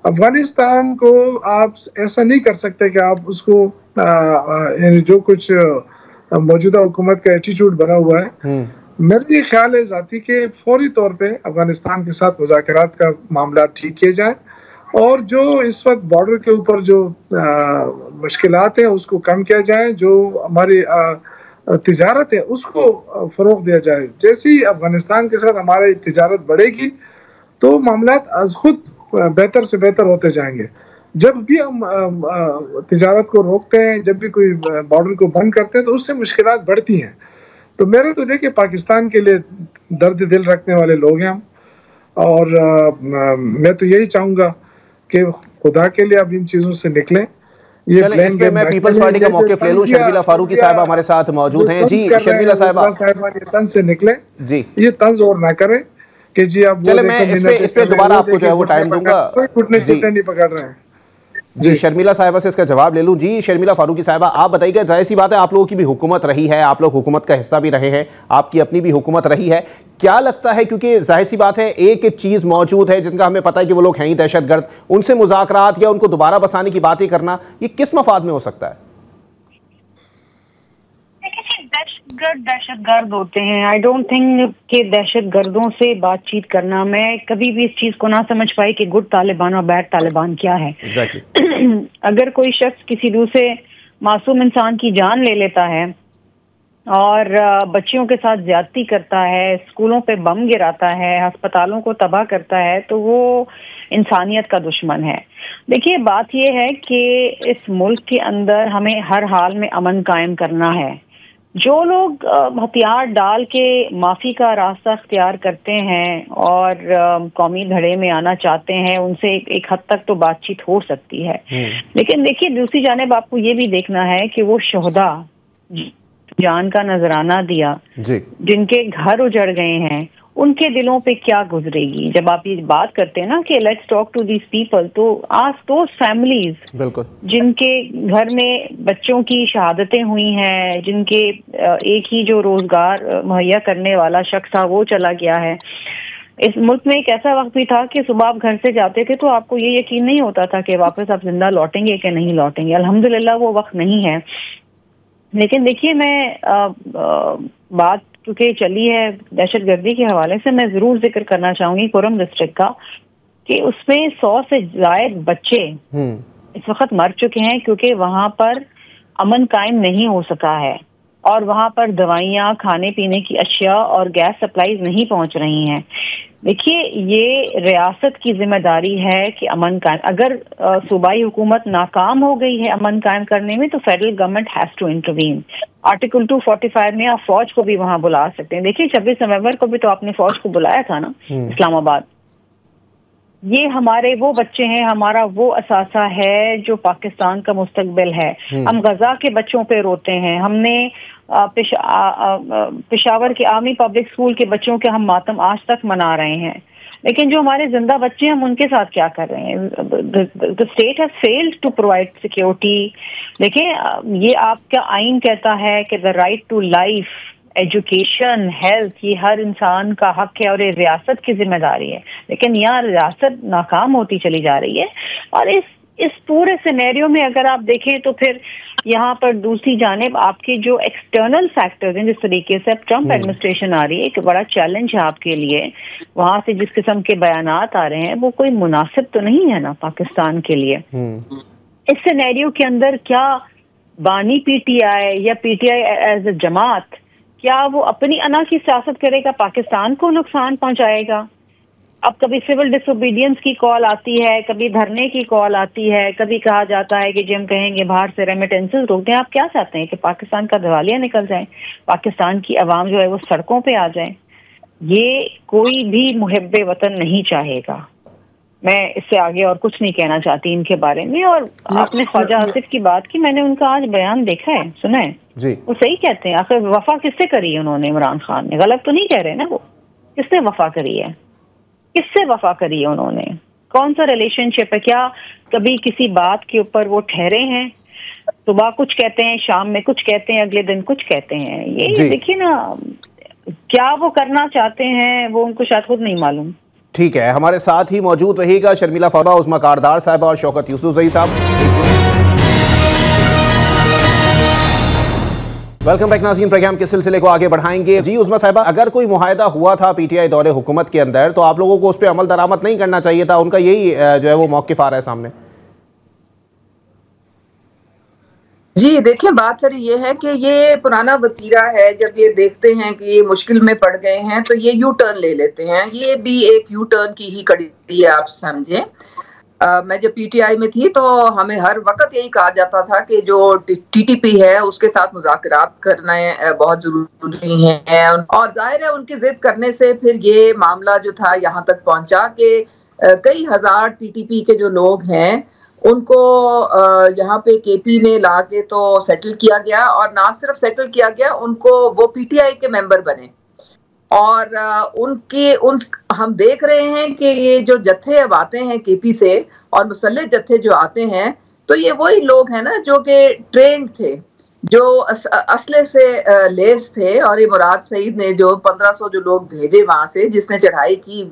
अफगानिस्तान को आप ऐसा नहीं कर सकते कि आप उसको यानी जो कुछ मौजूदा हुकूमत का एटीट्यूड बना हुआ है, मेरा ये ख्याल है ज़ाती के फौरी तौर पे अफगानिस्तान के साथ मुज़ाकरात का मामला ठीक किए जाए, और जो इस वक्त बॉर्डर के ऊपर जो मुश्किलात हैं उसको कम किया जाए, जो हमारी तिजारत है उसको फ़रोग़ दिया जाए। जैसे ही अफगानिस्तान के साथ हमारी तिजारत बढ़ेगी तो मामलात आज खुद बेहतर से बेहतर होते जाएंगे। जब भी हम तिजारत को रोकते हैं, जब भी कोई बॉर्डर को बंद करते हैं, तो उससे मुश्किलात बढ़ती हैं। तो मेरे तो देखिए पाकिस्तान के लिए दर्द दिल रखने वाले लोग हैं हम, और मैं तो यही चाहूँगा कि खुदा के लिए अब इन चीज़ों से निकलें। ये इस पे मैं पीपल्स पार्टी का मौक़िफ़ ले लूं। शर्मिला फारूकी साहबा हमारे साहब मौजूद हैं। जी शर्मिला साहबा, तंज से निकले जी, ये तंज और ना करें कि जी अब चले मैं इस पे दोबारा आपको जो है वो टाइम दूंगा। घुटने नहीं पकड़ रहे हैं। जी शर्मिला साहिबा से इसका जवाब ले लूं। जी शर्मिला फारूकी साहिबा, आप बताइएगा, जाहिर सी बात है आप लोगों की भी हुकूमत रही है, आप लोग हुकूमत का हिस्सा भी रहे हैं, आपकी अपनी भी हुकूमत रही है, क्या लगता है, क्योंकि जाहिर सी बात है एक चीज़ मौजूद है जिनका हमें पता है कि वो लोग हैं ही दहशतगर्द, उनसे मुज़ाकरात या उनको दोबारा बसाने की बातें करना, ये किस मफाद में हो सकता है? गर्द दहशत गर्द होते हैं। आई डोंट थिंक कि दहशत गर्दों से बातचीत करना, मैं कभी भी इस चीज को ना समझ पाई कि गुड तालिबान और बैड तालिबान क्या है। अगर कोई शख्स किसी दूसरे मासूम इंसान की जान ले लेता है और बच्चियों के साथ ज्यादती करता है, स्कूलों पे बम गिराता है, अस्पतालों को तबाह करता है, तो वो इंसानियत का दुश्मन है। देखिए, बात ये है कि इस मुल्क के अंदर हमें हर हाल में अमन कायम करना है। जो लोग हथियार डाल के माफी का रास्ता अख्तियार करते हैं और कौमी धड़े में आना चाहते हैं, उनसे एक हद तक तो बातचीत हो सकती है। लेकिन देखिए, दूसरी जानिब आपको ये भी देखना है कि वो शोहदा जान का नजराना दिया, जिनके घर उजड़ गए हैं, उनके दिलों पे क्या गुजरेगी। जब आप ये बात करते हैं ना कि let's talk to these people, तो आज दो फैमिलीज जिनके घर में बच्चों की शहादतें हुई हैं, जिनके एक ही जो रोजगार मुहैया करने वाला शख्स था वो चला गया है। इस मुल्क में एक ऐसा वक्त भी था कि सुबह आप घर से जाते थे तो आपको ये यकीन नहीं होता था कि वापस आप जिंदा लौटेंगे कि नहीं लौटेंगे। अल्हम्दुलिल्लाह वो वक्त नहीं है। लेकिन देखिए, मैं बात क्योंकि चली है दहशतगर्दी के हवाले से, मैं जरूर जिक्र करना चाहूंगी कुरम डिस्ट्रिक्ट का कि उसमें 100 से ज्यादा बच्चे इस वक्त मर चुके हैं क्योंकि वहां पर अमन कायम नहीं हो सका है और वहां पर दवाइयाँ, खाने पीने की अशिया और गैस सप्लाईज नहीं पहुंच रही हैं। देखिए, ये रियासत की जिम्मेदारी है कि अमन कायम, अगर सूबाई हुकूमत नाकाम हो गई है अमन कायम करने में तो federal government has to intervene. Article 245 में आप फौज को भी वहां बुला सकते हैं। देखिए, 26 नवंबर को भी तो आपने फौज को बुलाया था ना इस्लामाबाद। ये हमारे वो बच्चे हैं, हमारा वो असासा है जो पाकिस्तान का मुस्तकबिल है। हम गजा के बच्चों पे रोते हैं, हमने पेशावर के आर्मी पब्लिक स्कूल के बच्चों के हम मातम आज तक मना रहे हैं, लेकिन जो हमारे जिंदा बच्चे हैं हम उनके साथ क्या कर रहे हैं? The state has failed to provide security. देखिए, ये आपका आइन कहता है कि the right to life, education, health, ये हर इंसान का हक है और ये रियासत की जिम्मेदारी है। लेकिन यहाँ रियासत नाकाम होती चली जा रही है। और इस पूरे सिनेरियो में अगर आप देखें तो फिर यहाँ पर दूसरी जानिब आपके जो एक्सटर्नल फैक्टर्स हैं, जिस तरीके से अब ट्रम्प एडमिनिस्ट्रेशन आ रही है, एक बड़ा चैलेंज है आपके लिए। वहां से जिस किस्म के बयानात आ रहे हैं वो कोई मुनासिब तो नहीं है ना पाकिस्तान के लिए। इस सिनेरियो के अंदर क्या बानी पीटीआई या पीटीआई एज अ जमात, क्या वो अपनी अना की सियासत करेगा, पाकिस्तान को नुकसान पहुंचाएगा? अब कभी सिविल डिसोबीडियंस की कॉल आती है, कभी धरने की कॉल आती है, कभी कहा जाता है कि जी हम कहेंगे बाहर से रेमिटेंसेस रोक दें। आप क्या चाहते हैं कि पाकिस्तान का दिवालिया निकल जाए, पाकिस्तान की आवाम जो है वो सड़कों पे आ जाए? ये कोई भी मुहिब्बे वतन नहीं चाहेगा। मैं इससे आगे और कुछ नहीं कहना चाहती इनके बारे में। और आपने ख्वाजा आसिफ की बात की, मैंने उनका आज बयान देखा है, सुना है जी। वो सही कहते हैं। आखिर वफा किससे करी है उन्होंने? इमरान खान ने। गलत तो नहीं कह रहे ना वो? किसने वफा करी है? किससे वफा करी है उन्होंने? कौन सा रिलेशनशिप है? क्या कभी किसी बात के ऊपर वो ठहरे हैं? सुबह कुछ कहते हैं, शाम में कुछ कहते हैं, अगले दिन कुछ कहते हैं। ये देखिए ना, क्या वो करना चाहते हैं वो उनको शायद खुद नहीं मालूम। ठीक है, हमारे साथ ही मौजूद रहिएगा शर्मिला फरमा, उस्मा कारदार साहब और शौकत यूसुफजई साहब। वेलकम बैक नाज़रीन, प्रोग्राम के सिलसिले को आगे बढ़ाएंगे। जी उस्मा साहिबा, अगर कोई मुआहदा हुआ था पीटीआई दौरे हुकूमत के अंदर तो आप लोगों को उस पर अमल दरामद नहीं करना चाहिए था, उनका यही जो है वो मौक़िफ़ आ रहा है सामने। जी देखिए, बात सारी ये है कि ये पुराना वतीरा है। जब ये देखते हैं कि ये मुश्किल में पड़ गए हैं तो ये यू टर्न ले लेते हैं। ये भी एक यू टर्न की ही कड़ी है, आप समझे। मैं जब पीटीआई में थी तो हमें हर वक्त यही कहा जाता था कि जो टीटीपी है उसके साथ मुज़ाकरात करना बहुत जरूरी है। और जाहिर है उनकी जिद करने से फिर ये मामला जो था यहाँ तक पहुंचा कि कई हजार टीटीपी के जो लोग हैं उनको यहाँ पे केपी में ला के तो सेटल किया गया, और ना सिर्फ सेटल किया गया, उनको वो पीटीआई के मेंबर बने। और हम देख रहे हैं कि ये जो जत्थे अब आते हैं केपी से और मुसल्लह जत्थे जो आते हैं, तो ये वही लोग हैं ना जो कि ट्रेंड थे, जो असले से लेस थे। और ये मुराद सईद ने जो 1500 जो लोग भेजे वहां से, जिसने चढ़ाई की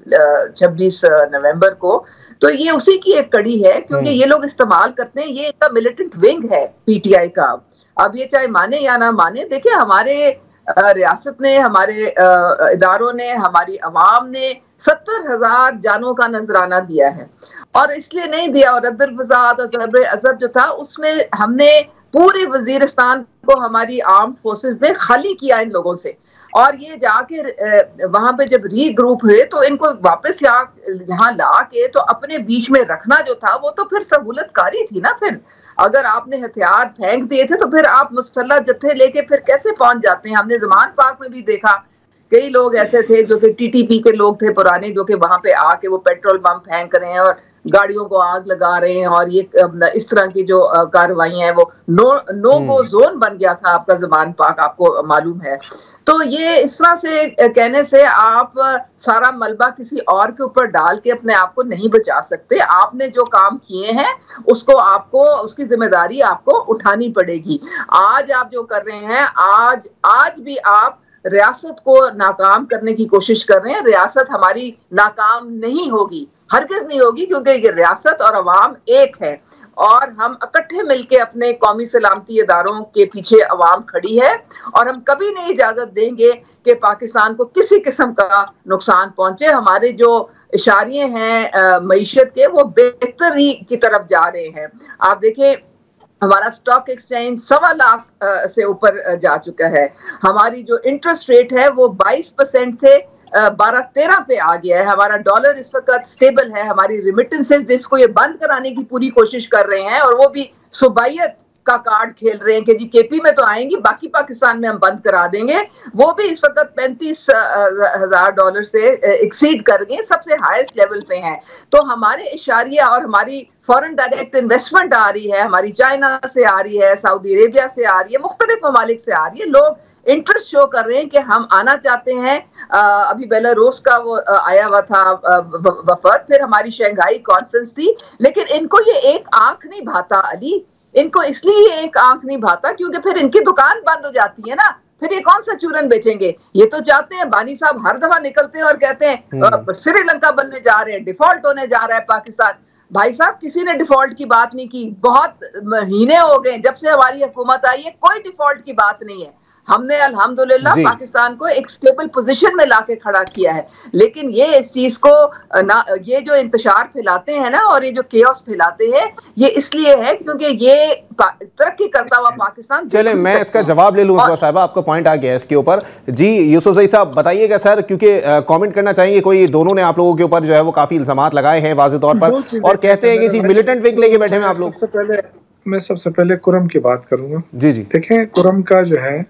26 नवंबर को, तो ये उसी की एक कड़ी है, क्योंकि ये लोग इस्तेमाल करते हैं। ये इनका मिलिटेंट विंग है पीटीआई का। अब ये चाहे माने या ना माने, देखिए हमारे ریاست نے، ہمارے اداروں نے، ہماری عوام نے 70,000 جانوں کا نذرانہ دیا ہے، اور اس لیے نہیں دیا. اور رد الفساد اور ضرب عضب جو تھا اس میں ہم نے پورے وزیرستان کو ہماری آرمڈ فورسز نے خالی کیا ان لوگوں سے. اور یہ جا کے وہاں پہ جب ری گروپ ہوئے تو ان کو واپس یہاں لا کے تو اپنے بیچ میں رکھنا جو تھا وہ تو پھر سہولت کاری تھی نا. پھر اگر آپ نے ہتھیار پھینک دیے تھے تو پھر آپ مسلح جتھے لے کے پھر کیسے پہنچ جاتے ہیں؟ ہم نے زمان پاک میں بھی دیکھا کئی لوگ ایسے تھے جو کہ ٹی ٹی پی کے لوگ تھے پرانے، جو کہ وہاں پہ آ کے وہ پیٹرول بم پھینک رہے ہیں اور گاڑیوں کو آگ لگا رہے ہیں، اور یہ اس طرح کی جو کارروائیاں ہیں وہ نو گو زون بن گیا تھا آپ کا زمان پاک، آپ کو معلوم ہے. تو یہ اس طرح سے کہنے سے آپ سارا ملبہ کسی اور کے اوپر ڈال کے اپنے آپ کو نہیں بچا سکتے. آپ نے جو کام کیے ہیں اس کو آپ کو اس کی ذمہ داری آپ کو اٹھانی پڑے گی. آج آپ جو کر رہے ہیں، آج بھی آپ ریاست کو ناکام کرنے کی کوشش کر رہے ہیں. ریاست ہماری ناکام نہیں ہوگی، ہرگز نہیں ہوگی، کیونکہ یہ ریاست اور عوام ایک ہے، اور ہم اکٹھے مل کے اپنے قومی سلامتی اداروں کے پیچھے عوام کھڑی ہے، اور ہم کبھی نہیں اجازت دیں گے کہ پاکستان کو کسی قسم کا نقصان پہنچے. ہمارے جو اشاریے ہیں معیشت کے وہ بہتری کی طرف جا رہے ہیں. آپ دیکھیں ہمارا سٹاک ایکسچینج 1.25 لاکھ سے اوپر جا چکا ہے. ہماری جو انٹرسٹ ریٹ ہے وہ 22% سے 12-13 پہ آ گیا ہے. ہمارا ڈالر اس وقت سٹیبل ہے. ہماری ریمیٹنسز جس کو یہ بند کرانے کی پوری کوشش کر رہے ہیں، اور وہ بھی صوبائیت کا کارڈ کھیل رہے ہیں کہ جی کے پی میں تو آئیں گی، باقی پاکستان میں ہم بند کرا دیں گے، وہ بھی اس وقت $35,000 سے ایکسیڈ کر گئے، سب سے ہائیسٹ لیول پہ ہیں. تو ہمارے اشاریہ اور ہماری فورن ڈائریکٹ انویسٹمنٹ آ رہی ہے، ہماری چائنا سے آ رہی ہے، سعودی عربیہ سے آ رہی ہے، مختلف ممالک سے آ رہی ہے. لوگ انٹرسٹ شو کر رہے ہیں کہ ہم آنا چاہتے ہیں. ابھی بیلاروس کا وہ آیا ہوا تھا وفد، پھر ہماری شنگھائی کانفرنس تھی، لیکن ان کو یہ ایک آنکھ نہیں بھاتا علی. ان کو اس لیے ایک آنکھ نہیں بھاتا کیونکہ پھر ان کی دکان بند ہو جاتی ہے نا، پھر یہ کون سا چورن بیچیں گے؟ یہ تو چاہتے ہیں، بانی صاحب ہر دفعہ نکلتے ہیں اور کہتے ہیں سری لنکا بننے جا رہے ہیں، ڈیفالٹ ہونے جا رہا ہے پاکستان. بھائی صاحب کسی نے ڈیفالٹ کی بات نہیں کی، بہت مہینے ہو گئے جب سے ہماری حکومت آئی ہے، کوئی ڈیفالٹ کی بات نہیں ہے. ہم نے الحمدللہ پاکستان کو ایک سٹیبل پوزیشن میں لا کے کھڑا کیا ہے. لیکن یہ اس چیز کو یہ جو انتشار پھیلاتے ہیں نا، اور یہ جو کیوس پھیلاتے ہیں، یہ اس لیے ہے کیونکہ یہ ترقی کرتا ہوا پاکستان. چلیں میں اس کا جواب لے لوں صاحبہ، آپ کا پوائنٹ آ گیا ہے اس کے اوپر. جی یوسف زئی صاحب بتائیے گا سر، کیونکہ کامنٹ کرنا چاہیں گے کوئی، دونوں نے آپ لوگوں کے اوپر جو ہے وہ کافی الزامات لگائے ہیں واضح طور پر، اور کہتے ہیں کہ جی ملیٹنٹ ونگ لے کے بیٹھے ہیں آپ لوگ. میں سب سے پہلے کرم کی بات کروں گا. جی جی دیکھیں کرم کا جو ہے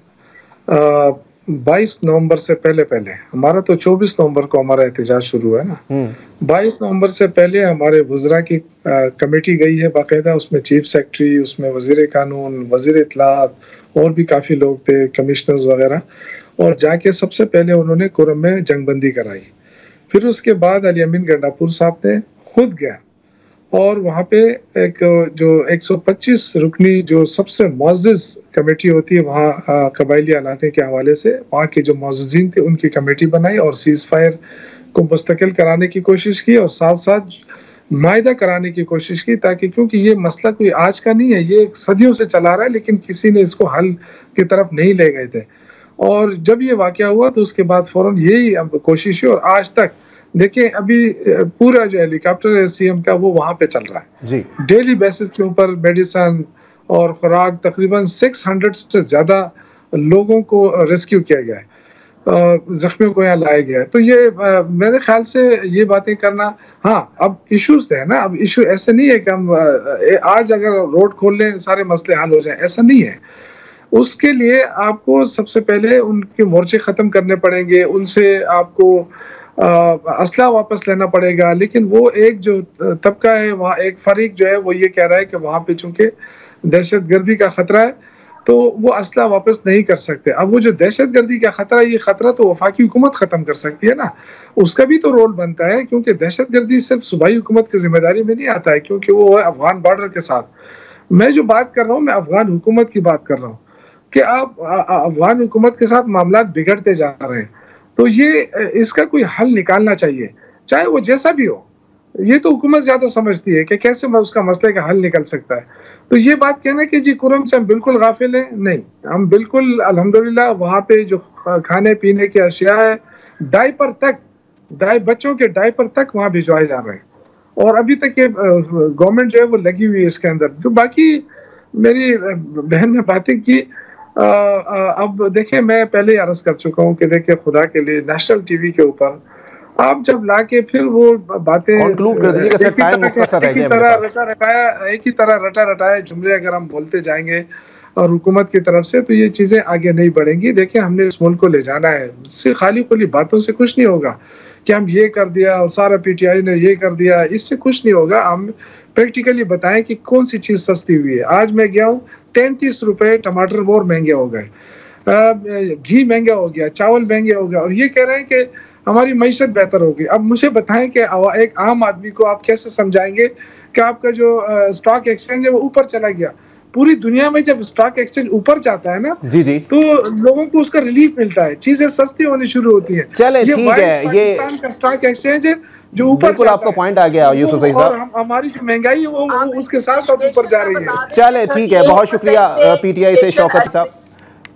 22 نومبر سے پہلے ہمارا تو 24 نومبر کو ہمارا احتجاج شروع ہے نا. 22 نومبر سے پہلے ہمارے وزراء کی کمیٹی گئی ہے باقاعدہ، اس میں چیف سیکرٹری، اس میں وزیر قانون، وزیر اطلاعات اور بھی کافی لوگ تھے، کمشنرز وغیرہ، اور جا کے سب سے پہلے انہوں نے کرم میں جنگ بندی کرائی. پھر اس کے بعد علی امین گنڈاپور صاحب نے خود گیا اور وہاں پہ ایک جو 125 رکنی جو سب سے معزز کمیٹی ہوتی ہے وہاں قبائلی علاقے کے حوالے سے، وہاں کے جو معززین تھے ان کی کمیٹی بنائی اور سیز فائر کو مستقل کرانے کی کوشش کی، اور ساتھ ساتھ معاہدہ کرانے کی کوشش کی، تاکہ کیونکہ یہ مسئلہ کوئی آج کا نہیں ہے، یہ صدیوں سے چلا رہا ہے، لیکن کسی نے اس کو حل کی طرف نہیں لے گئے تھے. اور جب یہ واقعہ ہوا تو اس کے بعد فوراً یہی کوشش ہے، اور آج تک دیکھیں ابھی پورا جو ہیلی کاپٹر ہے سی ایم کا وہ وہاں پہ چل رہا ہے جی. ڈیلی بیسس کے اوپر میڈیسن اور خوراک تقریباً 600 سے زیادہ لوگوں کو ریسکیو کیا گیا ہے، زخمیوں کو یہاں لایا گیا ہے. تو یہ میرے خیال سے یہ باتیں کرنا، ہاں اب ایشوز ہے نا، اب ایشو ایسے نہیں ہے کہ ہم آج اگر روڈ کھول لیں سارے مسئلے حل ہو جائیں، ایسا نہیں ہے. اس کے لیے آپ کو سب سے پہلے ان کے مورچے ختم کرنے پڑیں گے، ان سے آپ کو اسلحہ واپس لینا پڑے گا. لیکن وہ ایک جو طبقہ ہے وہاں، ایک فریق جو ہے وہ یہ کہہ رہا ہے کہ وہاں پہ چونکہ دہشت گردی کا خطرہ ہے تو وہ اسلحہ واپس نہیں کر سکتے. اب وہ جو دہشت گردی کا خطرہ ہے، یہ خطرہ تو وفاقی حکومت ختم کر سکتی ہے نا، اس کا بھی تو رول بنتا ہے، کیونکہ دہشت گردی صرف صوبائی حکومت کی ذمہ داری میں نہیں آتا ہے، کیونکہ وہ ہے افغان بارڈر کے ساتھ. میں جو بات کر رہا ہوں میں افغان حکومت کی بات کر رہا ہوں کہ آپ افغان حکومت کے ساتھ معاملات بگڑتے جا رہے ہیں، تو یہ اس کا کوئی حل نکالنا چاہیے، چاہے وہ جیسا بھی ہو. ये तो हुकूमत ज्यादा समझती है कि कैसे उसका मसले का हल निकल सकता है। तो ये बात कहना कि जी कुरम से हम बिल्कुल गाफिल हैं, नहीं, हम बिल्कुल अल्हम्दुलिल्लाह वहाँ पे जो खाने पीने की अशिया है, डायपर तक, बच्चों के डायपर तक वहाँ भिजवाए जा रहे हैं, और अभी तक ये गवर्नमेंट जो है वो लगी हुई है इसके अंदर। जो बाकी मेरी बहन ने बातें की, अब देखें, मैं पहले ही अर्ज कर चुका हूँ कि देखिए खुदा के लिए नेशनल टीवी के ऊपर आप जब लाके फिर वो बातें कंक्लूड कर दीजिए, एक ही तरह रटा रटाए जुमले अगर हम बोलते जाएंगे और हुकूमत की तरफ से, तो ये चीजें आगे नहीं बढ़ेंगी। देखिए हमने इस मुल्क को ले जाना है, इससे खाली खुली बातों से कुछ नहीं होगा कि हम ये कर दिया और सारा पीटीआई ने ये कर दिया, इससे कुछ नहीं होगा। हम प्रैक्टिकली बताएं कि कौन सी चीज सस्ती हुई है। आज मैं गया हूँ 33 रुपए टमाटर और महंगे हो गए, घी महंगा हो गया, चावल महंगे हो गया, और ये कह रहे हैं कि हमारी मईशत बेहतर होगी। अब मुझे बताएं कि एक आम आदमी को आप कैसे समझाएंगे कि आपका जो स्टॉक एक्सचेंज है वो ऊपर चला गया। पूरी दुनिया में जब स्टॉक एक्सचेंज ऊपर जाता है ना जी जी, तो लोगों को उसका रिलीफ मिलता है, चीजें सस्ती होनी शुरू होती हैं। चले ठीक है, ये पाकिस्तान का स्टॉक एक्सचेंज है जो ऊपर, बिल्कुल आपका पॉइंट आ गया यूसुफ सईद साहब, हमारी जो महंगाई है वो उसके साथ साथ ऊपर जा रही है। चले ठीक है, बहुत शुक्रिया पीटीआई से शौकत साहब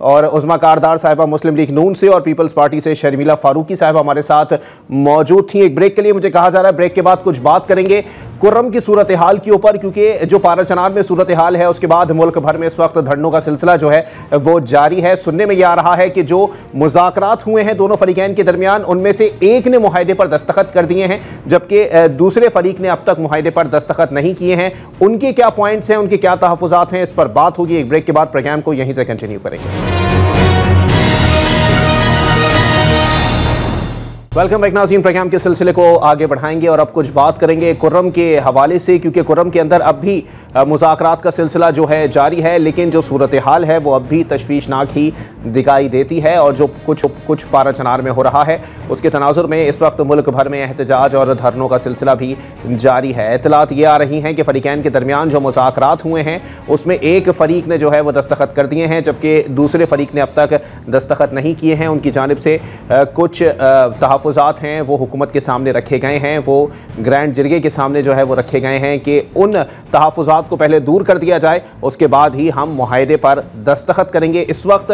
और उज़मा कारदार साहिबा मुस्लिम लीग नून से, और पीपल्स पार्टी से शर्मिला फारूकी साहिबा हमारे साथ मौजूद थी। एक ब्रेक के लिए मुझे कहा जा रहा है, ब्रेक के बाद कुछ बात करेंगे कुर्रम की सूरत हाल के ऊपर, क्योंकि जो पाराचनार में सूरत हाल है उसके बाद मुल्क भर में इस वक्त धरनों का सिलसिला जो है वो जारी है। सुनने में यह आ रहा है कि जो मुज़ाकरात हुए हैं दोनों फरीकैन के दरमियान, उनमें से एक ने मुआहदे पर दस्तखत कर दिए हैं, जबकि दूसरे फरीक ने अब तक मुआहदे पर दस्तखत नहीं किए हैं। उनके क्या पॉइंट्स हैं, उनके क्या तहफ़्फ़ुज़ात हैं, इस पर बात होगी। एक ब्रेक के बाद प्रोग्राम को यहीं से कंटिन्यू करेंगे। वेलकम बैक नाज़रीन, प्रोग्राम के सिलसिले को आगे बढ़ाएंगे और अब कुछ बात करेंगे कुर्रम के हवाले से, क्योंकि कुर्रम के अंदर अब भी मुज़ाकरात का सिलसिला जो है जारी है, लेकिन जो सूरत हाल है वो अब भी तशवीशनाक ही दिखाई देती है। और जो कुछ पाराचनार में हो रहा है उसके तनाजुर में इस वक्त मुल्क भर में एहतजाज और धरनों का सिलसिला भी जारी है। इतलात ये आ रही हैं कि फ़रीक़ैन के दरमियान जो मुज़ाकरात हुए हैं उसमें एक फ़रीक ने जो है वो दस्तखत कर दिए हैं, जबकि दूसरे फ़रीक ने अब तक दस्तखत नहीं किए हैं। उनकी जानिब से कुछ तहफ़्फ़ुज़ात हैं वो हुकूमत के सामने रखे गए हैं, वो ग्रैंड जिरगे के सामने जो है वो रखे गए हैं कि उन तहफ़्फ़ुज़ात को पहले दूर कर दिया जाए, उसके बाद ही हम मुआहदे पर दस्तखत करेंगे। इस वक्त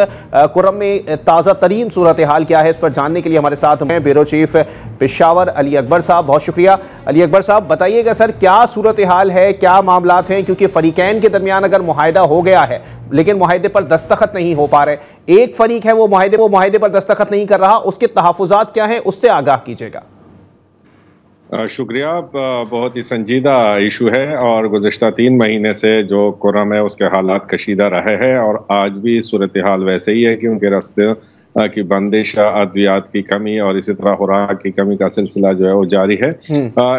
कुर्रम में ताज़ा तरीन सूरत हाल क्या है, इस पर जानने के लिए हमारे साथ हैं ब्यूरो चीफ पेशावर अली अकबर साहब। बहुत शुक्रिया अली अकबर साहब, बताइएगा सर क्या सूरत हाल है, क्या मामलात हैं, क्योंकि फ़रीक़ैन के दरमियान अगर मुआहदा हो गया है लेकिन मुआहदे पर दस्तखत नहीं हो पा रहे, एक फरीक है वो मुआहदे पर दस्तखत नहीं कर रहा, उसके तहफ़्फ़ुज़ात क्या हैं, उससे आगाह कीजिएगा। शुक्रिया, बहुत ही संजीदा इशू है और गुज़िश्ता 3 महीने से जो कुर्रम है उसके हालात कशीदा रहे हैं और आज भी सूरत हाल वैसे ही है, क्योंकि रास्ते की बंदिश, अद्वियात की कमी और इसी तरह खुराक की कमी का सिलसिला जो है वो जारी है।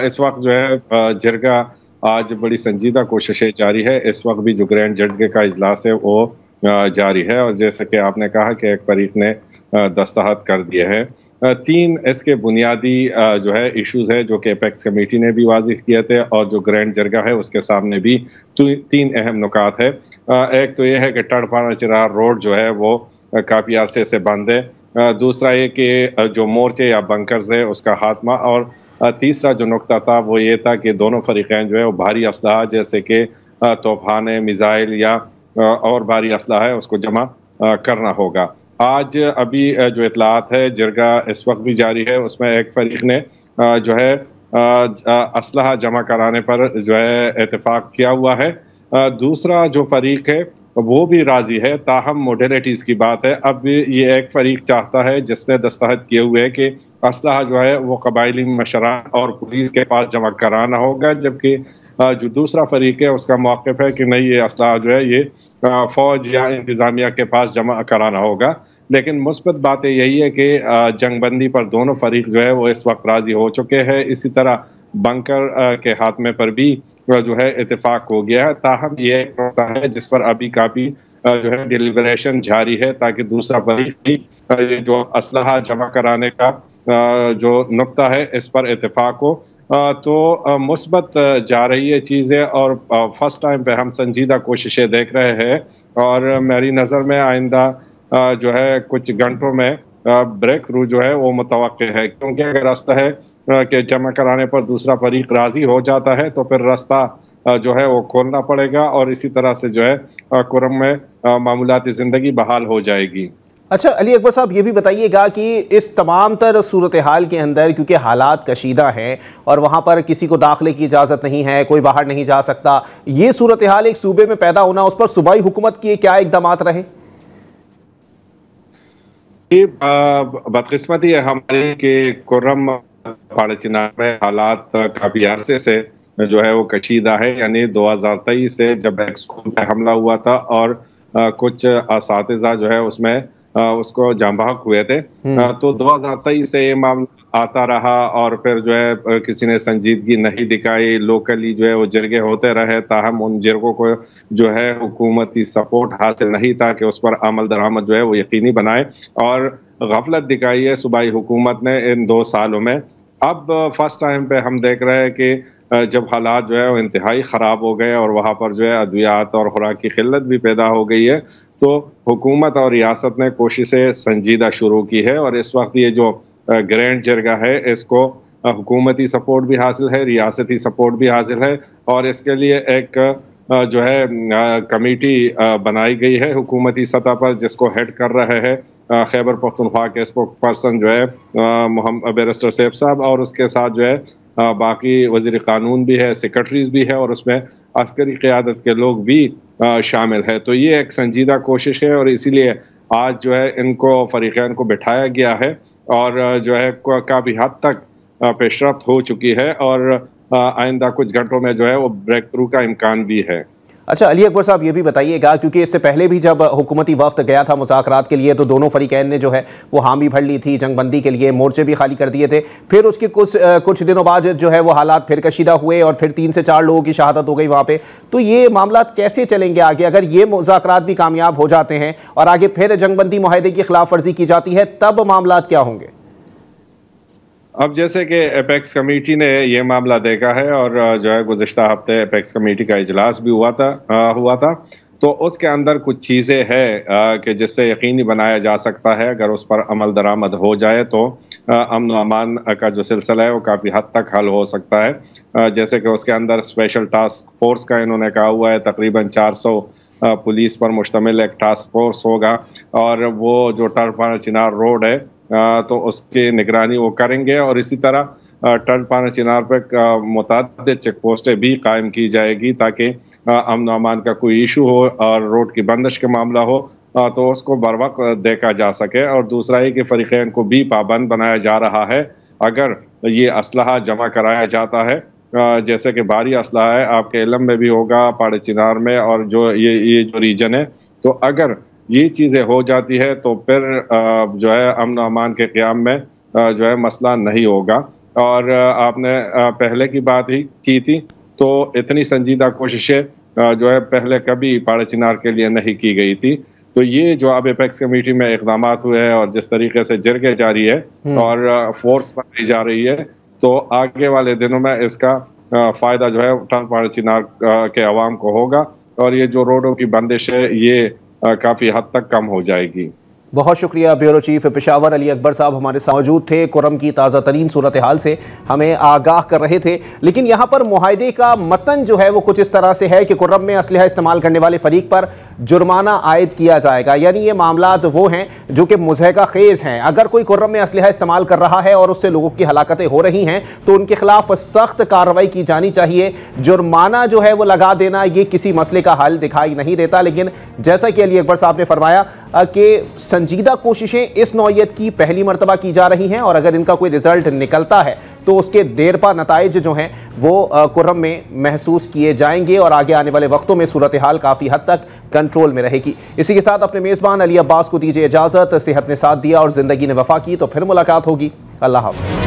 इस वक्त जो है जिरगा आज बड़ी संजीदा कोशिशें जारी है। इस वक्त भी जो ग्रैंड जज का इजलास है वो जारी है और जैसे कि आपने कहा कि एक फरीक ने दस्तखत कर दिए हैं। 3 इसके बुनियादी जो है इश्यूज है जो कि एपेक्स कमेटी ने भी वाज़िह किए थे और जो ग्रैंड जरगा है उसके सामने भी 3 अहम नुकात है। एक तो ये है कि टड़पाना चिरार रोड जो है वो काफ़ी अरसे से बंद है। दूसरा ये कि जो मोर्चे या बंकर्स है उसका खात्मा, और तीसरा जो नुकता था वो ये था कि दोनों फरीक़ैन जो है वो भारी असलहा जैसे कि तोफाने, मिज़ाइल या और भारी असलहा है उसको जमा करना होगा। आज अभी जो इतलात है जिरगा इस वक्त भी जारी है, उसमें एक फरीक ने जो है असलहा जमा कराने पर जो है इत्तेफाक किया हुआ है। दूसरा जो फरीक है वो भी राजी है, ताहम मोडेलिटीज़ की बात है। अब ये एक फरीक चाहता है जिसने दस्तखत किए हुए कि असलहा जो है वो कबायली मशरान और पुलिस के पास जमा कराना होगा, जबकि जो दूसरा फरीक है उसका मौक़िफ़ है कि नहीं, ये असलहा जो है ये फ़ौज या इंतज़ामिया के पास जमा कराना होगा। लेकिन मुस्बत बात यही है कि जंगबंदी पर दोनों फरीक जो है वो इस वक्त राज़ी हो चुके हैं। इसी तरह बंकर के हाथमे पर भी जो है इत्तेफाक हो गया है। ताहम ये होता है जिस पर अभी काफ़ी जो है डिलिबरेशन जारी है ताकि दूसरा फरीक भी जो असलहा जमा कराने का जो नुक्ता है इस पर इत्तेफाक हो। तो मुस्बत जा रही है चीज़ें और फर्स्ट टाइम पे हम संजीदा कोशिशें देख रहे हैं और मेरी नज़र में आइंदा जो है कुछ घंटों में ब्रेक थ्रू जो है वो मुतवक्किल है, क्योंकि अगर रास्ता है के जमा कराने पर दूसरा फरीक राजी हो जाता है तो फिर रास्ता जो है वो खोलना पड़ेगा और इसी तरह से जो है कुरम में मामूलाती ज़िंदगी बहाल हो जाएगी। अच्छा अली अकबर साहब, ये भी बताइएगा कि इस तमाम तर सूरत हाल के अंदर, क्योंकि हालात कशीदा हैं और वहाँ पर किसी को दाखिले की इजाज़त नहीं है, कोई बाहर नहीं जा सकता, ये सूरत हाल एक सूबे में पैदा होना, उस पर सूबाई हुकूमत के क्या इक़दामात रहे? बदकिस्मती है हमारी कि कुर्रम पाड़ेचिनार में हालात काफ़ी अरसे से जो है वो कशीदा है। यानी 2023 से जब एक स्कूल पे हमला हुआ था और कुछ असातिज़ा जो है उसमें उसको जाँ बहक हुए थे, तो 2023 से ये मामला आता रहा और फिर जो है किसी ने संजीदगी नहीं दिखाई, लोकली जो है वो जिरगे होते रहे, ताहम उन जिरगों को जो है हुकूमती सपोर्ट हासिल नहीं था कि उस पर अमल दरामद जो है वो यकीनी बनाए, और गफलत दिखाई है सूबाई हुकूमत ने इन 2 सालों में। अब फर्स्ट टाइम पे हम देख रहे हैं कि जब हालात जो है वो इंतहाई ख़राब हो गए और वहाँ पर जो है अद्वियात और खुराक की किल्लत भी पैदा हो गई है, तो हुकूमत और रियासत ने कोशिशें संजीदा शुरू की है और इस वक्त ये जो ग्रैंड जरगा है इसको हुकूमती सपोर्ट भी हासिल है, रियासती सपोर्ट भी हासिल है, और इसके लिए एक जो है कमेटी बनाई गई है हुकूमती सतह पर जिसको हेड कर रहे हैं खैबर पख्तूनख्वा के स्पोक पर्सन जो है बैरिस्टर सैफ साहब, और उसके साथ जो है बाकी वज़ीर क़ानून भी है, सेक्रेटरीज भी है और उसमें अस्करी क़यादत के लोग भी शामिल है। तो ये एक संजीदा कोशिश है और इसीलिए आज जो है इनको फरीक़ैन को बिठाया गया है और जो है काफ़ी हद तक पेशरफ्त हो चुकी है और आइंदा कुछ घंटों में जो है वो ब्रेक थ्रू का इम्कान भी है। अच्छा अली अकबर साहब, ये भी बताइएगा, क्योंकि इससे पहले भी जब हुकूमती वफ्द गया था मुज़ाकरात के लिए तो दोनों फरीक़ैन ने जो है वो हामी भर ली थी, जंगबंदी के लिए मोर्चे भी खाली कर दिए थे, फिर उसके कुछ दिनों बाद जो है वो हालात फिर कशीदा हुए और फिर 3 से 4 लोगों की शहादत हो गई वहाँ पे। तो ये मामला कैसे चलेंगे आगे? अगर ये मुज़ाकरात भी कामयाब हो जाते हैं और आगे फिर जंगबंदी मुआहदे की खिलाफ वर्जी की जाती है, तब मामला क्या होंगे? अब जैसे कि एपेक्स कमेटी ने ये मामला देखा है और जो है गुज़िश्ता हफ्ते एपेक्स कमेटी का इजलास भी हुआ था, तो उसके अंदर कुछ चीज़ें हैं कि जिससे यकीनी बनाया जा सकता है अगर उस पर अमल दरामद हो जाए तो अमन व अमान का जो सिलसिला है वो काफ़ी हद तक हल हो सकता है। जैसे कि उसके अंदर स्पेशल टास्क फोर्स का इन्होंने कहा हुआ है, तकरीबन 400 पुलिस पर मुश्तमिल एक टास्क फोर्स होगा और वो जो टरपाना चिनार रोड है तो उसकी निगरानी वो करेंगे और इसी तरह टरपाना चिनार पर मुतअद्दिद चेक पोस्टें भी कायम की जाएगी ताकि अमन अमान का कोई इशू हो और रोड की बंदिश का मामला हो तो उसको बर वक्त देखा जा सके। और दूसरा है कि फरीक़ैन को भी पाबंद बनाया जा रहा है अगर ये असलहा जमा कराया जाता है, जैसे कि भारी असलहा है, आपके इल्म में भी होगा पाड़ेचिनार में और जो ये जो रीजन है, तो अगर ये चीज़ें हो जाती है तो फिर जो है अमन अमान के क़याम में जो है मसला नहीं होगा। और आपने पहले की बात ही की थी, तो इतनी संजीदा कोशिशें जो है पहले कभी पाड़ेचिनार के लिए नहीं की गई थी। तो ये जो अब एपेक्स कमेटी में इक़दामात हुए हैं और जिस तरीके से जिरगे जारी है और फोर्स बनाई जा रही है, तो आगे वाले दिनों में इसका फ़ायदा जो है पाड़ेचिनार के अवाम को होगा और ये जो रोडों की बंदिश है ये काफ़ी हद तक कम हो जाएगी। बहुत शुक्रिया। ब्यूरो चीफ पेशावर अली अकबर साहब हमारे साथ मौजूद थे, कुर्रम की ताज़ा तरीन सूरत हाल से हमें आगाह कर रहे थे। लेकिन यहाँ पर मुआहदे का मतन जो है वो कुछ इस तरह से है कि कुर्रम में असलहा इस्तेमाल करने वाले फरीक पर जुर्माना आयद किया जाएगा। यानी ये मामलात वो हैं जो कि मुज़हका खेज़ हैं। अगर कोई कुर्रम में असलहा इस्तेमाल कर रहा है और उससे लोगों की हलाकतें हो रही हैं तो उनके खिलाफ सख्त कार्रवाई की जानी चाहिए। जुर्माना जो है वो लगा देना ये किसी मसले का हल दिखाई नहीं देता। लेकिन जैसा कि अली अकबर साहब ने फरमाया कि संजीदा कोशिशें इस नौयत की पहली मरतबा की जा रही हैं और अगर इनका कोई रिजल्ट निकलता है तो उसके देरपा नताइज जो हैं वो कुर्रम में महसूस किए जाएंगे और आगे आने वाले वक्तों में सूरत हाल काफ़ी हद तक कंट्रोल में रहेगी। इसी के साथ अपने मेज़बान अली अब्बास को दीजिए इजाज़त। सेहत ने साथ दिया और ज़िंदगी ने वफा की, तो फिर मुलाकात होगी। अल्लाह हाफ़िज़।